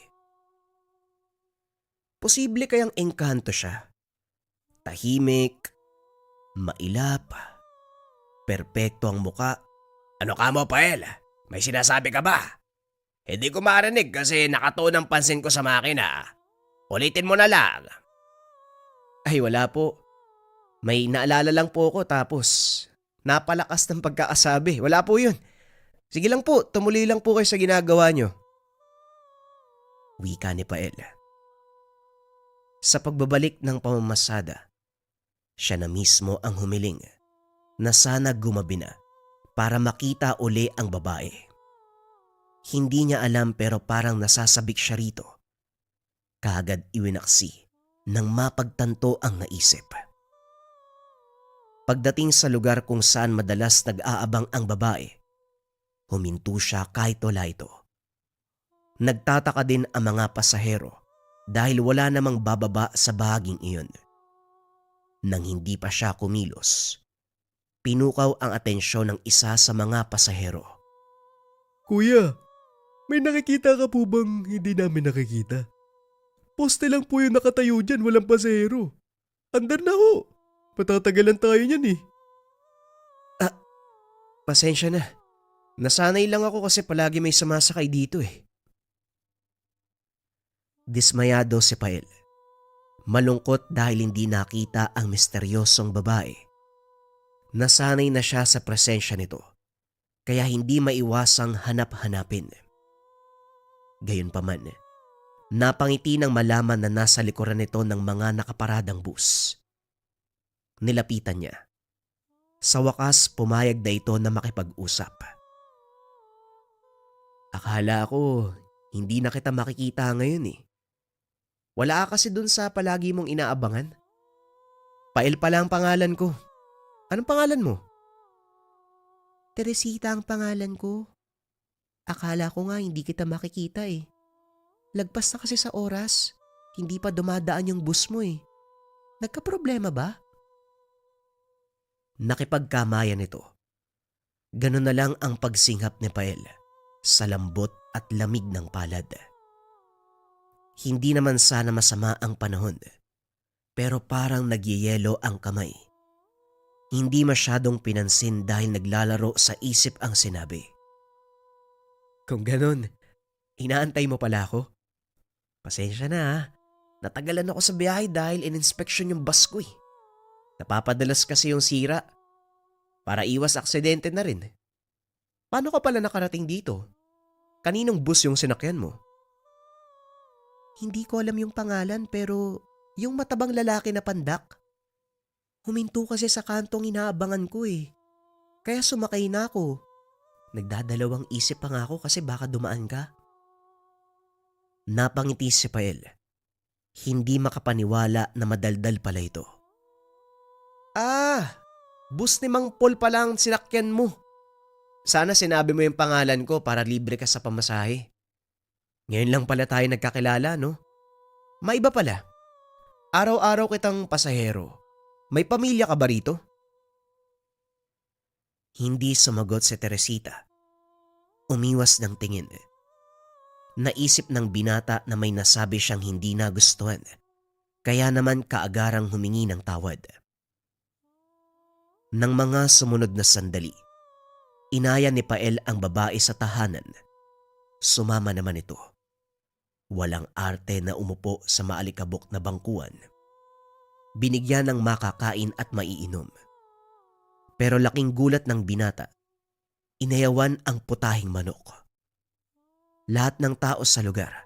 Posible kayang engkanto siya? Tahimik, mailap, perpekto ang muka. Ano ka mo, Pael? May sinasabi ka ba? Hindi ko marinig kasi nakatuon ang pansin ko sa makina. Ulitin mo na lang. Ay wala po. May naalala lang po ako tapos napalakas ng pagkakasabi. Wala po yun. Sige lang po, tumuli lang po kayo sa ginagawa nyo. Wika ni Pael. Sa pagbabalik ng pamamasada, siya na mismo ang humiling na sana gumabi na para makita uli ang babae. Hindi niya alam pero parang nasasabik siya rito. Kaagad iwinaksi nang mapagtanto ang naisip. Pagdating sa lugar kung saan madalas nag-aabang ang babae, huminto siya kahit wala ito. Nagtataka din ang mga pasahero dahil wala namang bababa sa bahaging iyon. Nang hindi pa siya kumilos, pinukaw ang atensyon ng isa sa mga pasahero. Kuya, may nakikita ka po bang hindi namin nakikita? Poste lang po yung nakatayo dyan, walang pasahero. Andar na ho. Patatagalan tayo niyan eh. Pasensya na. Nasanay lang ako kasi palagi may sumasakay dito eh. Dismayado si Pael. Malungkot dahil hindi nakita ang misteryosong babae. Nasanay na siya sa presensya nito, kaya hindi maiwasang hanap-hanapin. Gayunpaman, napangiti nang malaman na nasa likuran nito ng mga nakaparadang bus. Nilapitan niya. Sa wakas, pumayag na ito na makipag-usap. Akala ko, hindi na kita makikita ngayon eh. Wala ka kasi dun sa palagi mong inaabangan. Pael pala ang pangalan ko. Anong pangalan mo? Teresita ang pangalan ko. Akala ko nga hindi kita makikita eh. Lagpas na kasi sa oras. Hindi pa dumadaan yung bus mo eh. Nagka-problema ba? Nakipagkamayan ito. Ganun na lang ang pagsinghap ni Pael. sa lambot at lamig ng palad. Hindi naman sana masama ang panahon, pero parang nagyeyelo ang kamay. Hindi masyadong pinansin dahil naglalaro sa isip ang sinabi. Kung ganun, inaantay mo pala ako? Pasensya na ha. Natagalan ako sa biyahe dahil in-inspection yung bus ko eh. Napapadalas kasi yung sira. Para iwas aksidente na rin. Paano ka pala nakarating dito? Kaninong bus yung sinakyan mo? Hindi ko alam yung pangalan pero yung matabang lalaki na pandak. Huminto kasi sa kantong inaabangan ko eh. Kaya sumakay na ako. Nagdadalawang isip pa nga ako kasi baka dumaan ka. Napangiti si Pael. Hindi makapaniwala na madaldal pala ito. Bus ni Mang Paul pala ang sinakyan mo. Sana sinabi mo yung pangalan ko para libre ka sa pamasahe. Ngayon lang pala tayo nagkakilala, no? Maiba pala. Araw-araw kitang pasahero. May pamilya ka ba rito? Hindi sumagot si Teresita. Umiwas ng tingin. Naisip ng binata na may nasabi siyang hindi nagustuhan. Kaya naman kaagarang humingi ng tawad. Nang mga sumunod na sandali, inaya ni Pael ang babae sa tahanan. Sumama naman ito. Walang arte na umupo sa maalikabok na bangkuan. Binigyan ng makakain at maiinom. Pero laking gulat ng binata, inayawan ang putahing manok. Lahat ng tao sa lugar,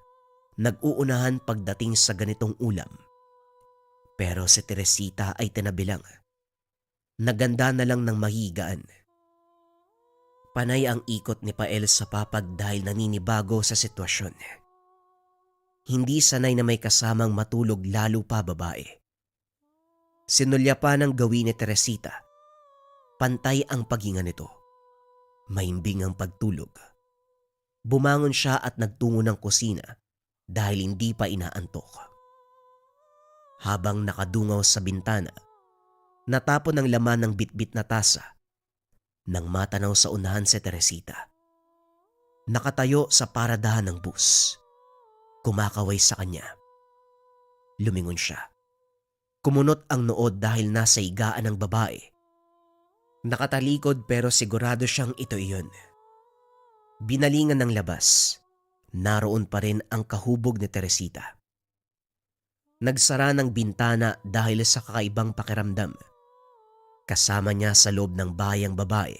nag-uunahan pagdating sa ganitong ulam. Pero si Teresita ay tinabilang. Naganda na lang ng mahigaan. Panay ang ikot ni Pael sa papag dahil naninibago sa sitwasyon. Hindi sanay na may kasamang matulog lalo pa babae. Sinulya pa ng gawin ni Teresita. Pantay ang paghinga nito. Mahimbing ang pagtulog. Bumangon siya at nagtungo ng kusina dahil hindi pa inaantok. Habang nakadungaw sa bintana, natapon ng laman ng bitbit na tasa nang matanaw sa unahan si Teresita. Nakatayo sa paradahan ng bus. Kumakaway sa kanya. Lumingon siya. Kumunot ang nood dahil nasa higaan ng babae. Nakatalikod pero sigurado siyang ito iyon. Binalingan ng labas. Naroon pa rin ang kahubog ni Teresita. Nagsara ng bintana dahil sa kakaibang pakiramdam. Kasama niya sa loob ng bayang babae.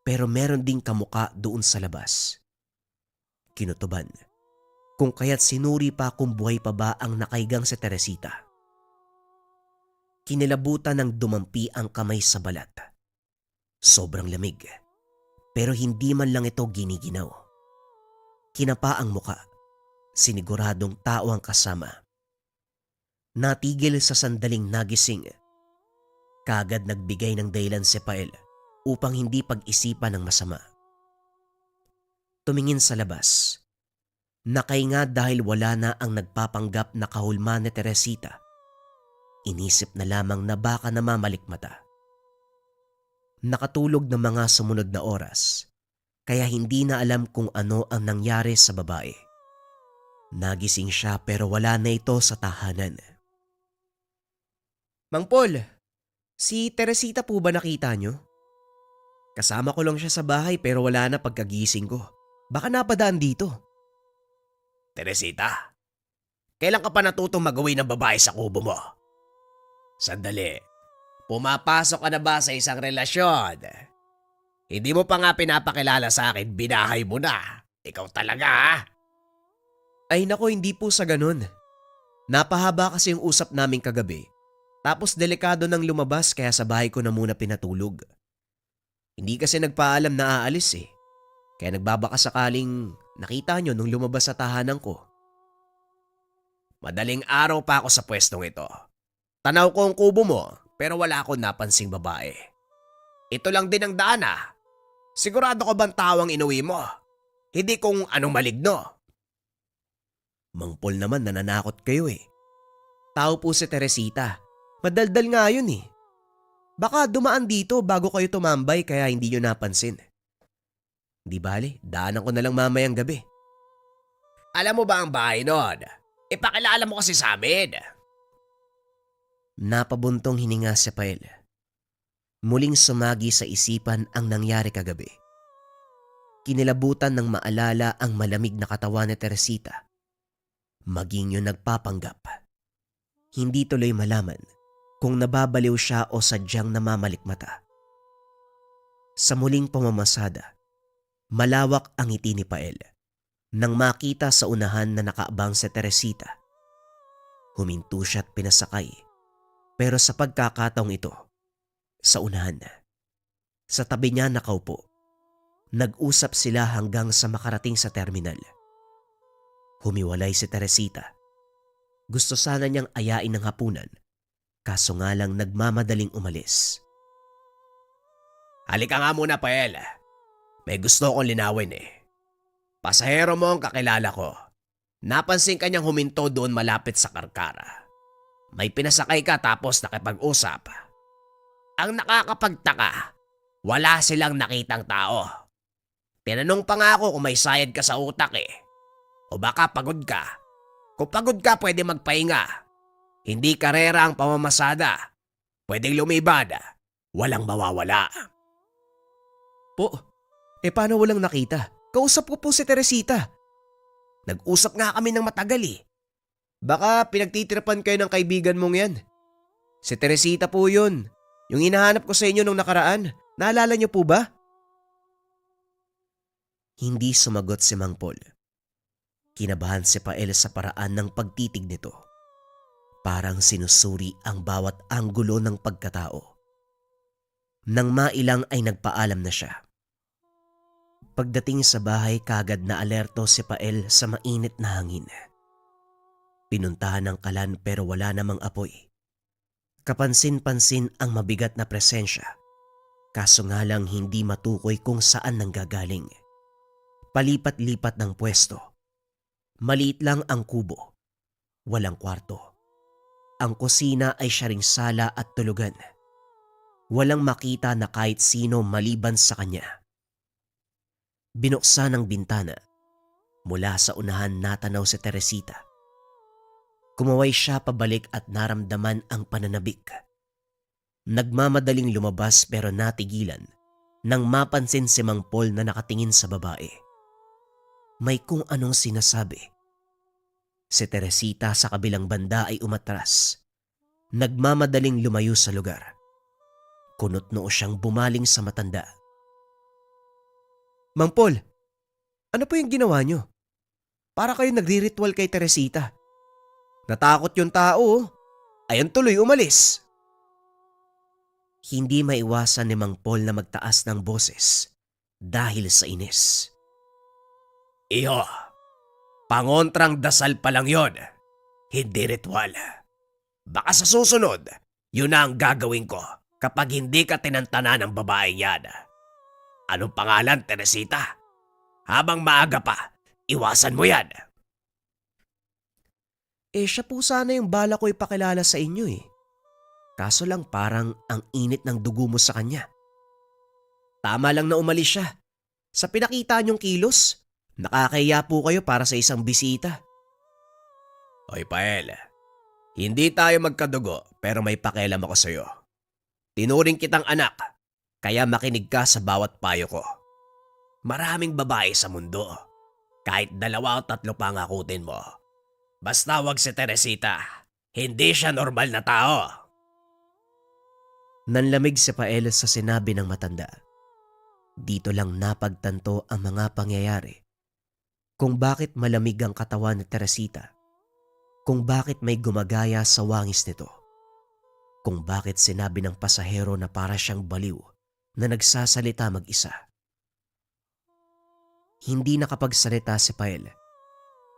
Pero meron ding kamuka doon sa labas. Kinutuban. Kung kaya't sinuri pa kung buhay pa ba ang nakaigang si Teresita. Kinilabutan ng dumampi ang kamay sa balat. Sobrang lamig. Pero hindi man lang ito giniginaw. Kinapa ang muka. Siniguradong tao ang kasama. Natigil sa sandaling nagising. Kagad nagbigay ng dahilan si Pael upang hindi pag-isipan ng masama. Tumingin sa labas. Nakahinga dahil wala na ang nagpapanggap na kahulma ni Teresita. Inisip na lamang na baka namamalikmata. Nakatulog ng mga sumunod na oras, kaya hindi na alam kung ano ang nangyari sa babae. Nagising siya pero wala na ito sa tahanan. Mang Paul, si Teresita po ba nakita nyo? Kasama ko lang siya sa bahay pero wala na pagkagising ko. Baka napadaan dito. Teresita, kailan ka pa natutong magawin ng babae sa kubo mo? Sandali, pumapasok ka na ba sa isang relasyon? Hindi mo pa nga pinapakilala sa akin, binahay mo na. Ikaw talaga ha? Ay nako, hindi po sa ganun. Napahaba kasi yung usap namin kagabi. Tapos delikado nang lumabas kaya sa bahay ko na muna pinatulog. Hindi kasi nagpaalam na aalis eh. Kaya nagbabaka sakaling nakita nyo nung lumabas sa tahanan ko. Madaling araw pa ako sa pwestong ito. Tanaw ko ang kubo mo pero wala akong napansing babae. Ito lang din ang daan ah. Sigurado ka bang tawang inuwi mo? Hindi kung anong maligno. Mang Paul naman nananakot kayo eh. Tao po si Teresita. Madaldal nga yun eh. Baka dumaan dito bago kayo tumambay kaya hindi nyo napansin. Di bale, daanan ko na lang mamayang gabi. Alam mo ba ang bahay nun? Ipakilala mo kasi sa amin. Napabuntong hininga si Pael. Muling sumagi sa isipan ang nangyari kagabi. Kinilabutan ng maalala ang malamig na katawan ni Teresita. Maging yung nagpapanggap. Hindi tuloy malaman kung nababaliw siya o sadyang namamalikmata. Sa muling pamamasada, malawak ang ngiti ni Pael nang makita sa unahan na nakaabang si Teresita. Huminto siya at pinasakay. Pero sa pagkakataong ito, sa unahan na, sa tabi niya nakaupo, nag-usap sila hanggang sa makarating sa terminal. Humiwalay si Teresita. Gusto sana niyang ayain ng hapunan, kaso nga lang nagmamadaling umalis. Halika nga muna, Pael. May gusto akong linawin eh. Pasahero mo ang kakilala ko. Napansin ka niyang huminto doon malapit sa karkara. May pinasakay ka tapos nakipag-usap. Ang nakakapagtaka, wala silang nakitang tao. Tinanong pa nga ako kung may sayad ka sa utak eh. O baka pagod ka. Kung pagod ka, pwede magpahinga. Hindi karera ang pamamasada. Pwedeng lumibad. Walang mawawala. Po, paano walang nakita? Kausap ko po si Teresita. Nag-usap nga kami ng matagal eh. Baka pinagtitirapan kayo ng kaibigan mong yan. Si Teresita po yun. Yung hinahanap ko sa inyo nung nakaraan. Naalala niyo po ba? Hindi sumagot si Mang Paul. Kinabahan si Pael sa paraan ng pagtitig nito. Parang sinusuri ang bawat anggulo ng pagkatao. Nang mailang ay nagpaalam na siya. Pagdating sa bahay, kagad na alerto si Pael sa mainit na hangin. Pinuntahan ng kalan pero wala namang apoy. Kapansin-pansin ang mabigat na presensya. Kaso nga lang hindi matukoy kung saan nanggagaling. Palipat-lipat ng pwesto. Maliit lang ang kubo. Walang kwarto. Ang kusina ay siya ring sala at tulugan. Walang makita na kahit sino maliban sa kanya. Binuksan ang bintana. Mula sa unahan natanaw si Teresita. Kumaway siya pabalik at naramdaman ang pananabik. Nagmamadaling lumabas pero natigilan nang mapansin si Mang Paul na nakatingin sa babae. May kung anong sinasabi. Si Teresita sa kabilang banda ay umatras. Nagmamadaling lumayo sa lugar. Kunot-noo siyang bumaling sa matanda. Mang Paul, ano po yung ginawa niyo? Para kayo nagri-ritual kay Teresita. Natakot yung tao. Ayan tuloy umalis. Hindi maiwasan ni Mang Paul na magtaas ng boses dahil sa inis. Iho, pangontrang dasal pa lang yon. Hindi ritual. Baka sa susunod, yun na ang gagawin ko kapag hindi ka tinantana ng babae yan. Anong pangalan, Teresita? Habang maaga pa, iwasan mo yan. Siya po sana yung bala ko ipakilala sa inyo eh. Kaso lang parang ang init ng dugo mo sa kanya. Tama lang na umalis siya. Sa pinakita niyong kilos, nakakahiya po kayo para sa isang bisita. Hoy Pael, hindi tayo magkadugo pero may pakialam ako sa'yo. Tinuring kitang anak, kaya makinig ka sa bawat payo ko. Maraming babae sa mundo. Kahit 2 o 3 pa ang akutin mo. Basta wag si Teresita. Hindi siya normal na tao. Nanlamig si Pael sa sinabi ng matanda. Dito lang napagtanto ang mga pangyayari. Kung bakit malamig ang katawan ni Teresita. Kung bakit may gumagaya sa wangis nito. Kung bakit sinabi ng pasahero na para siyang baliw na nagsasalita mag-isa. Hindi nakapagsalita si Pael.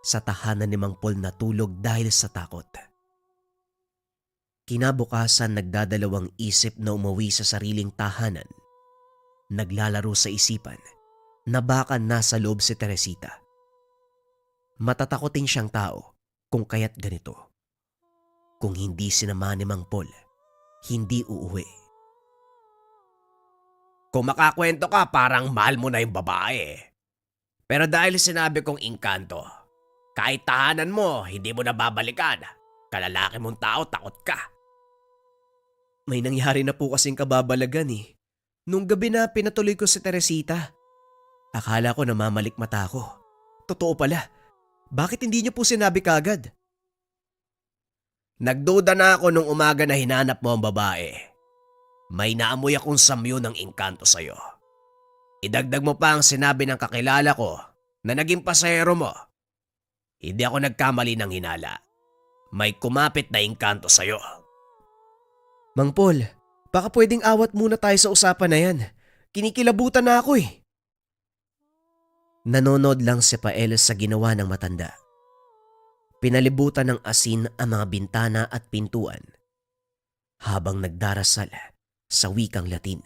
Sa tahanan ni Mang Paul natulog dahil sa takot. Kinabukasan nagdadalawang isip na umuwi sa sariling tahanan. Naglalaro sa isipan na baka nasa loob si Teresita. Matatakotin siyang tao kung kaya't ganito. Kung hindi sinama ni Mang Paul, hindi uuwi. Kung makakwento ka, parang mahal mo na yung babae. Pero dahil sinabi kong engkanto, kahit tahanan mo, hindi mo na babalikan. Kalalaki mong tao, takot ka. May nangyari na po kasing kababalagan eh. Nung gabi na pinatuloy ko si Teresita. Akala ko namamalik mata ko. Totoo pala. Bakit hindi niyo po sinabi kagad? Nagduda na ako nung umaga na hinanap mo ang babae. May naamoy akong samyo ng engkanto sa'yo. Idagdag mo pa ang sinabi ng kakilala ko na naging pasahero mo. Hindi ako nagkamali ng hinala. May kumapit na engkanto sa'yo. Mang Paul, baka pwedeng awat muna tayo sa usapan na yan. Kinikilabutan na ako eh. Nanonood lang si Pael sa ginawa ng matanda. Pinalibutan ng asin ang mga bintana at pintuan habang nagdarasal sa wikang Latin.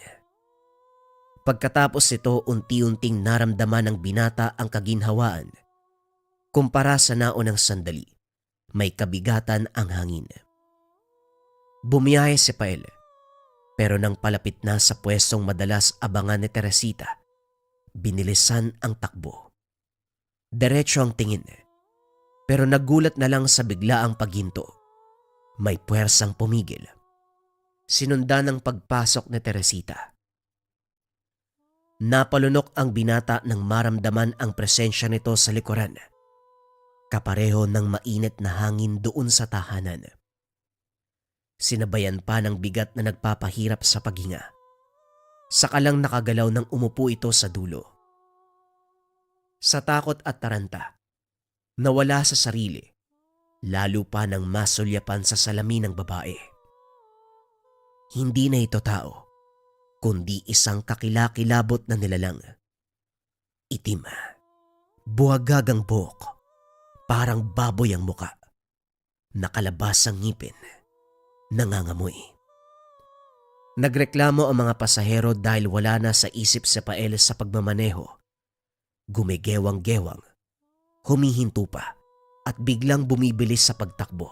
Pagkatapos nito, unti-unting naramdaman ng binata ang kaginhawaan. Kumpara sa naunang sandali, may kabigatan ang hangin. Bumiyahe si Pael, pero nang palapit na sa pwestong madalas abangan ni Teresita, binilisan ang takbo. Diretso ang tingin, pero nagulat na lang sa biglaang paghinto. May puwersang pumigil. Sinundan ng pagpasok ni Teresita. Napalunok ang binata nang maramdaman ang presensya nito sa likuran. Kapareho ng mainit na hangin doon sa tahanan. Sinabayan pa ng bigat na nagpapahirap sa paghinga. Saka lang nakagalaw nang umupo ito sa dulo. Sa takot at taranta, nawala sa sarili, lalo pa nang masulyapan sa salamin ng babae. Hindi na ito tao, kundi isang kakilakilabot na nilalang. Itim, buhagag ang buhok, parang baboy ang muka. Nakalabas ang ngipin, nangangamoy. Nagreklamo ang mga pasahero dahil wala na sa isip si Pael sa pagmamaneho. Gumigewang-gewang, humihinto pa at biglang bumibilis sa pagtakbo.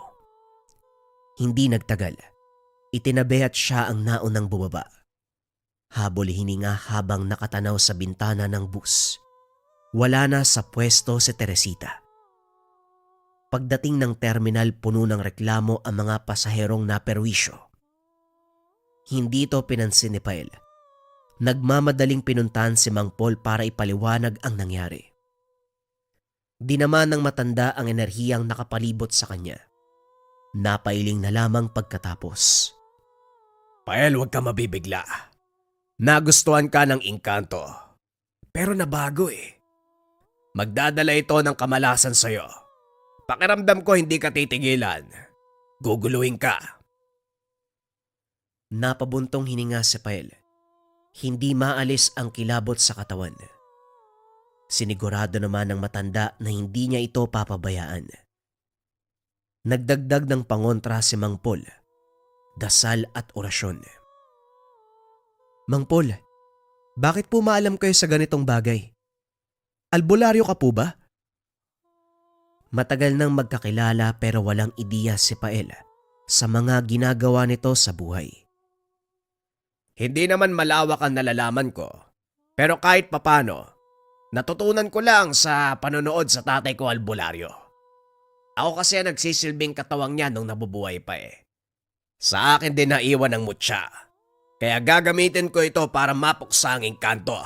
Hindi nagtagal, itinabi at siya ang naunang bumaba. Habol hininga habang nakatanaw sa bintana ng bus. Wala na sa pwesto si Teresita. Pagdating ng terminal, puno ng reklamo ang mga pasaherong naperwisyo. Hindi ito pinansin ni Pael. Nagmamadaling pinuntahan si Mang Paul para ipaliwanag ang nangyari. Di naman ng matanda ang enerhiyang nakapalibot sa kanya. Napailing na lamang pagkatapos. Pael, huwag ka mabibigla. Nagustuhan ka ng engkanto. Pero nabago eh. Magdadala ito ng kamalasan sa'yo. Pakiramdam ko hindi ka titigilan. Guguluhin ka. Napabuntong hininga si Pael. Hindi maalis ang kilabot sa katawan. Sinigurado naman ng matanda na hindi niya ito papabayaan. Nagdagdag ng pangontra si Mang Paul, dasal at orasyon. Mang Paul, bakit po maalam kayo sa ganitong bagay? Albularyo ka po ba? Matagal nang magkakilala pero walang ideya si Pael sa mga ginagawa nito sa buhay. Hindi naman malawak ang nalalaman ko. Pero kahit papano, natutunan ko lang sa panonood sa tatay ko albularyo. Ako kasi ang nagsisilbing katawang niya nung nabubuhay pa eh. Sa akin din naiwan ang mutya. Kaya gagamitin ko ito para mapuksa ang engkanto.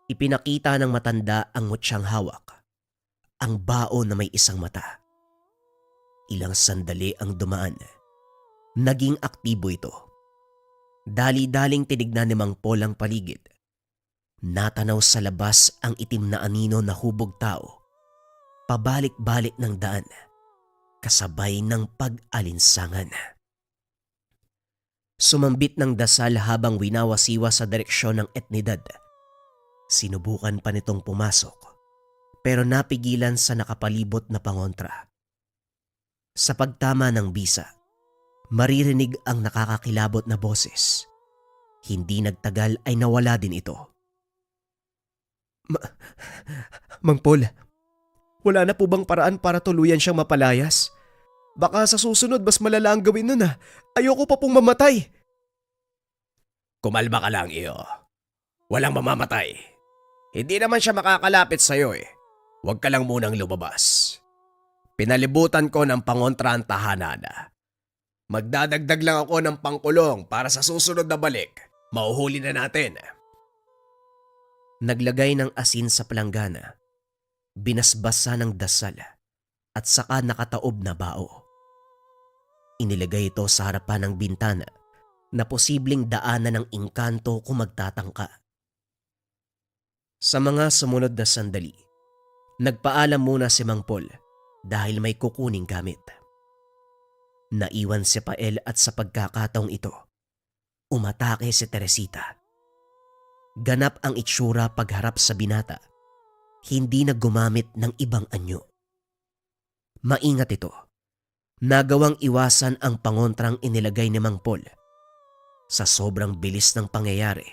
Ipinakita ng matanda ang mutsyang hawak. Ang bao na may isang mata. Ilang sandali ang dumaan. Naging aktibo ito. Dali-daling tinignan ni Mang Paul ang paligid. Natanaw sa labas ang itim na anino na hubog tao. Pabalik-balik ng daan. Kasabay ng pag-alinsangan. Sumambit ng dasal habang winawasiwa sa direksyon ng etnidad. Sinubukan pa nitong pumasok, pero napigilan sa nakapalibot na pangontra. Sa pagtama ng bisa, maririnig ang nakakakilabot na boses. Hindi nagtagal ay nawala din ito. Mang Paul, wala na po bang paraan para tuluyan siyang mapalayas? Baka sa susunod mas malala ang gawin nun ah. Ayoko pa pong mamatay. Kumalma ka lang, iyo. Walang mamamatay. Hindi naman siya makakalapit sa'yo eh. Huwag ka lang munang lumabas. Pinalibutan ko ng pangontra ang tahanan. Magdadagdag lang ako ng pangkulong para sa susunod na balik. Mauhuli na natin. Naglagay ng asin sa palanggana, binasbasa ng dasal, at saka nakataob na bao. Inilagay ito sa harapan ng bintana na posibleng daanan ng engkanto kung magtatangka. Sa mga sumunod na sandali, nagpaalam muna si Mang Paul dahil may kukuning gamit. Naiwan si Pael at sa pagkakataong ito, umatake si Teresita. Ganap ang itsura pagharap sa binata, hindi na gumamit ng ibang anyo. Maingat ito, nagawang iwasan ang pangontrang inilagay ni Mang Paul. Sa sobrang bilis ng pangyayari,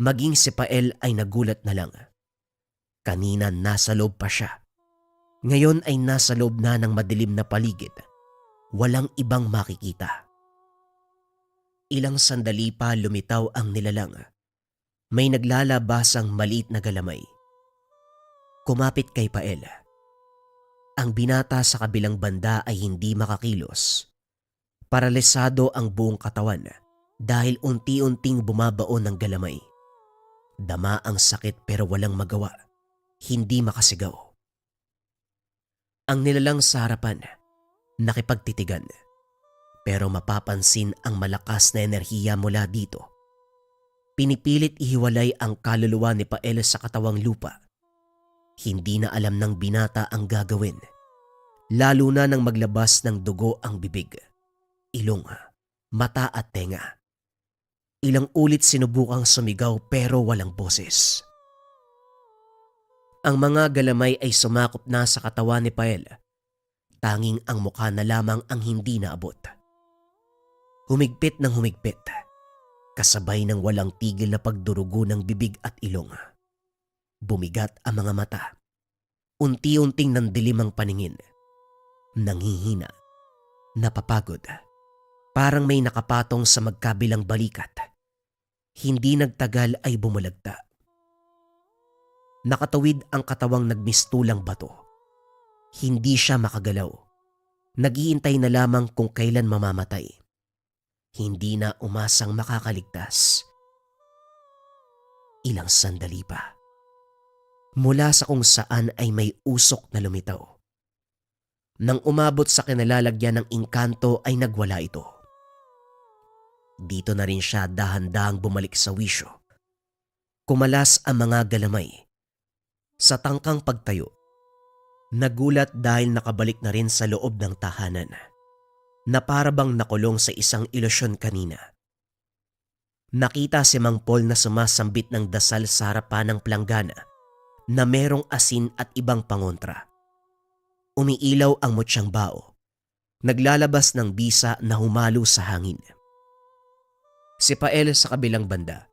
maging si Pael ay nagulat na lang. Kanina nasa loob pa siya. Ngayon ay nasa loob na ng madilim na paligid. Walang ibang makikita. Ilang sandali pa lumitaw ang nilalang. May naglalabasang maliit na galamay. Kumapit kay Pael. Ang binata sa kabilang banda ay hindi makakilos. Paralisado ang buong katawan dahil unti-unting bumabaon ng galamay. Dama ang sakit pero walang magawa. Hindi makasigaw. Ang nilalang sa harapan, nakipagtitigan. Pero mapapansin ang malakas na enerhiya mula dito. Pinipilit ihiwalay ang kaluluwa ni Pael sa katawang lupa. Hindi na alam ng binata ang gagawin. Lalo na nang maglabas ng dugo ang bibig, ilong, mata at tenga. Ilang ulit sinubukang sumigaw pero walang boses. Ang mga galamay ay sumakop na sa katawan ni Pael. Tanging ang mukha na lamang ang hindi naabot. Humigpit ng humigpit, kasabay ng walang tigil na pagdurugo ng bibig at ilong. Bumigat ang mga mata. Unti-unting nandilim ang paningin. Nanghihina, napapagod. Parang may nakapatong sa magkabilang balikat. Hindi nagtagal ay bumulagta. Nakatawid ang katawang nagmistulang bato. Hindi siya makagalaw. Naghihintay na lamang kung kailan mamamatay. Hindi na umasang makakaligtas. Ilang sandali pa. Mula sa kung saan ay may usok na lumitaw. Nang umabot sa kinalalagyan ng engkanto ay nagwala ito. Dito na rin siya dahan-dahang bumalik sa wisyo. Kumalas ang mga galamay. Sa tangkang pagtayo, nagulat dahil nakabalik na rin sa loob ng tahanan na para bang nakulong sa isang ilusyon kanina. Nakita si Mang Paul na sumasambit ng dasal sa harapan ng planggana na merong asin at ibang pangontra. Umiilaw ang mutyang bao, naglalabas ng bisa na humalo sa hangin. Si Pael sa kabilang banda,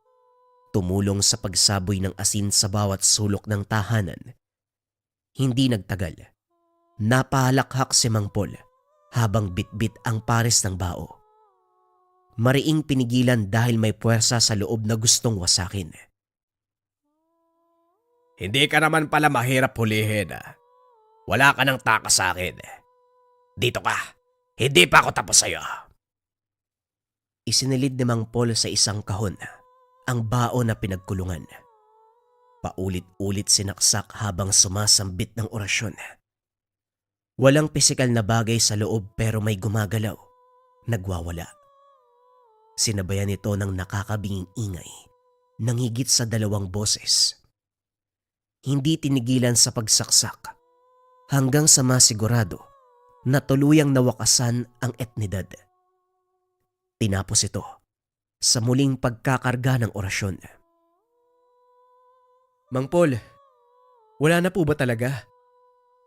tumulong sa pagsaboy ng asin sa bawat sulok ng tahanan. Hindi nagtagal, napahalakhak si Mang Paul habang bitbit ang pares ng bao. Mariing pinigilan dahil may puwersa sa loob na gustong wasakin. Hindi ka naman pala mahirap hulihin. Wala ka ng takas sa akin. Dito ka. Hindi pa ako tapos sa'yo. Isinilid ni Mang Paul sa isang kahon ang bao na pinagkulungan. Paulit-ulit sinaksak habang sumasambit ng orasyon. Walang pisikal na bagay sa loob pero may gumagalaw, nagwawala. Sinabayan ito ng nakakabinging ingay ng higit sa 2 boses. Hindi tinigilan sa pagsaksak hanggang sa masigurado na tuluyang nawakasan ang etnidad. Tinapos ito sa muling pagkakarga ng orasyon. Mang Paul, wala na po ba talaga?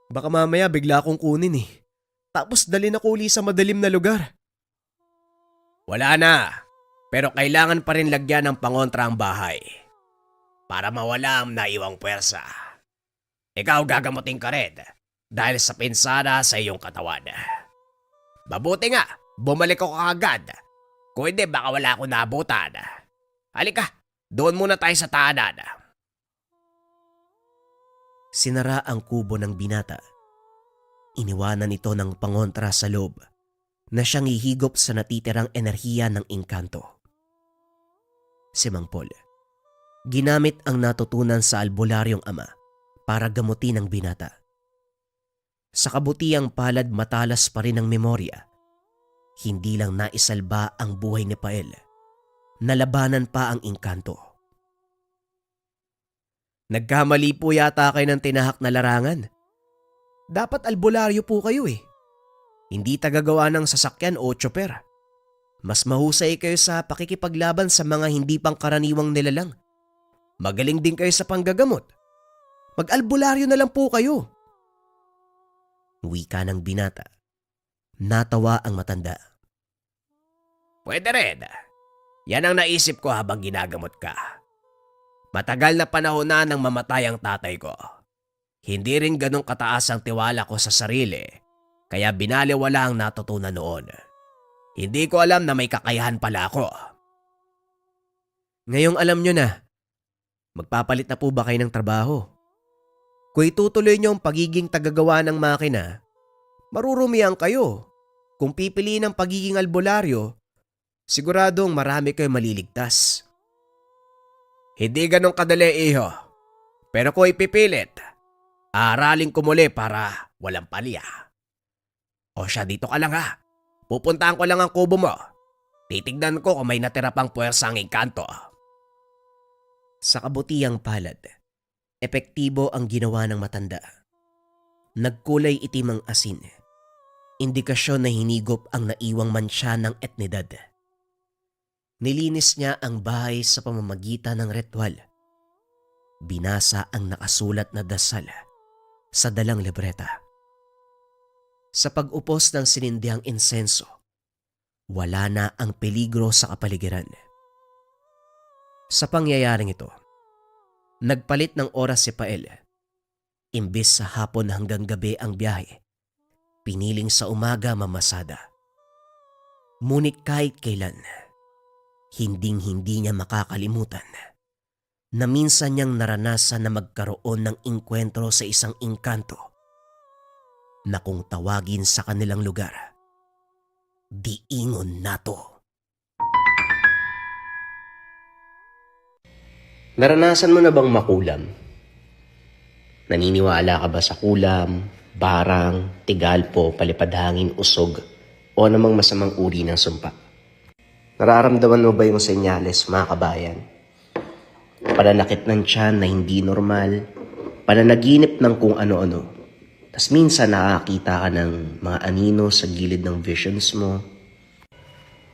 Baka mamaya bigla akong kunin eh. Tapos dalhin ako uli sa madalim na lugar. Wala na. Pero kailangan pa rin lagyan ng pangontra ang bahay. Para mawala ang naiwang puwersa. Ikaw gagamutin ka rin dahil sa pinsala sa iyong katawan. Mabuti nga, bumalik ako agad. Kung hindi baka wala akong naabutan. Halika, doon muna tayo sa tahanan. Sinara ang kubo ng binata. Iniwanan ito ng pangontra sa loob na siyang hihigop sa natitirang enerhiya ng engkanto. Si Mang Paul, ginamit ang natutunan sa albularyong ama para gamutin ang binata. Sa kabutiang palad matalas pa rin ang memorya. Hindi lang naisalba ang buhay ni Pael, nalabanan pa ang engkanto. Nagkamali po yata kayo ng tinahak na larangan. Dapat albularyo po kayo eh. Hindi tagagawa ng sasakyan o tsoper. Mas mahusay kayo sa pakikipaglaban sa mga hindi pangkaraniwang nilalang. Magaling din kayo sa panggagamot. Mag-albularyo na lang po kayo. Wika ng binata. Natawa ang matanda. Pwede rin. Yan ang naisip ko habang ginagamot ka. Matagal na panahon na nang mamatay ang tatay ko. Hindi rin ganong kataas ang tiwala ko sa sarili, kaya binaliwala ang natutunan noon. Hindi ko alam na may kakayahan pala ako. Ngayong alam nyo na, magpapalit na po ba kayo ng trabaho? Kung itutuloy nyo ang pagiging tagagawa ng makina, marurumihan kayo. Kung pipiliin ang pagiging albularyo, siguradong marami kayo maliligtas. Hindi ganong kadali, iho. Pero kung ipipilit, aralin ko muli para walang palya. O siya, dito ka lang ha. Pupuntahan ko lang ang kubo mo. Titignan ko kung may natira pang puwersa ang engkanto. Sa kabutihang palad, epektibo ang ginawa ng matanda. Nagkulay itim ang asin. Indikasyon na hinigop ang naiwang mansya ng etnidad. Nilinis niya ang bahay sa pamamagitan ng ritual. Binasa ang nakasulat na dasal sa dalang libreta. Sa pag-upos ng sinindihang insenso, wala na ang peligro sa kapaligiran. Sa pangyayaring ito, nagpalit ng oras si Pael. Imbis sa hapon hanggang gabi ang biyahe, piniling sa umaga mamasada. Ngunit kahit kailan, hinding-hindi niya makakalimutan na minsan niyang naranasan na magkaroon ng engkwentro sa isang engkanto na kung tawagin sa kanilang lugar, Diingon Nato. Naranasan mo na bang makulam? Naniniwala ka ba sa kulam, barang, tigalpo, palipadhangin, usog, o namang masamang uri ng sumpa? Nararamdaman mo ba yung senyales, mga kabayan? Pananakit ng tiyan na hindi normal, pananaginip ng kung ano-ano. Tas minsan nakakita ka ng mga anino sa gilid ng visions mo.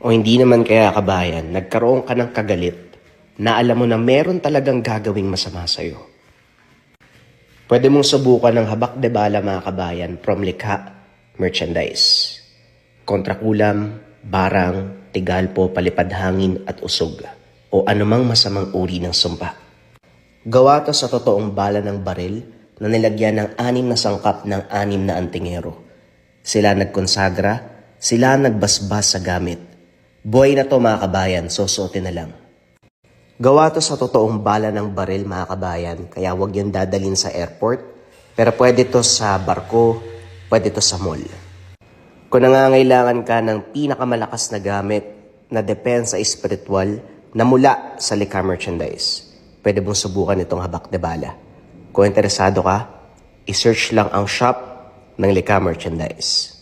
O hindi naman kaya, kabayan, nagkaroon ka ng kagalit na alam mo na meron talagang gagawing masama sa'yo. Pwede mong subukan ng habak de bala, mga kabayan, from likha, merchandise. Kontrakulam, barang, tigalpo, palipadhangin at usog o anumang masamang uri ng sumpa. Gawa to sa totoong bala ng baril na nilagyan ng 6 na sangkap ng 6 na antingero. Sila nagkonsagra, sila nagbasbas sa gamit. Buhay na to, mga kabayan, susuotin na lang. Gawa to sa totoong bala ng baril, mga kabayan, kaya huwag yan dadalhin sa airport. Pero pwede to sa barko, pwede to sa mall. Kung nangangailangan ka ng pinakamalakas na gamit na depensa espiritual na mula sa likha merchandise, pwede mong subukan itong habak de bala. Kung interesado ka, isearch lang ang shop ng likha merchandise.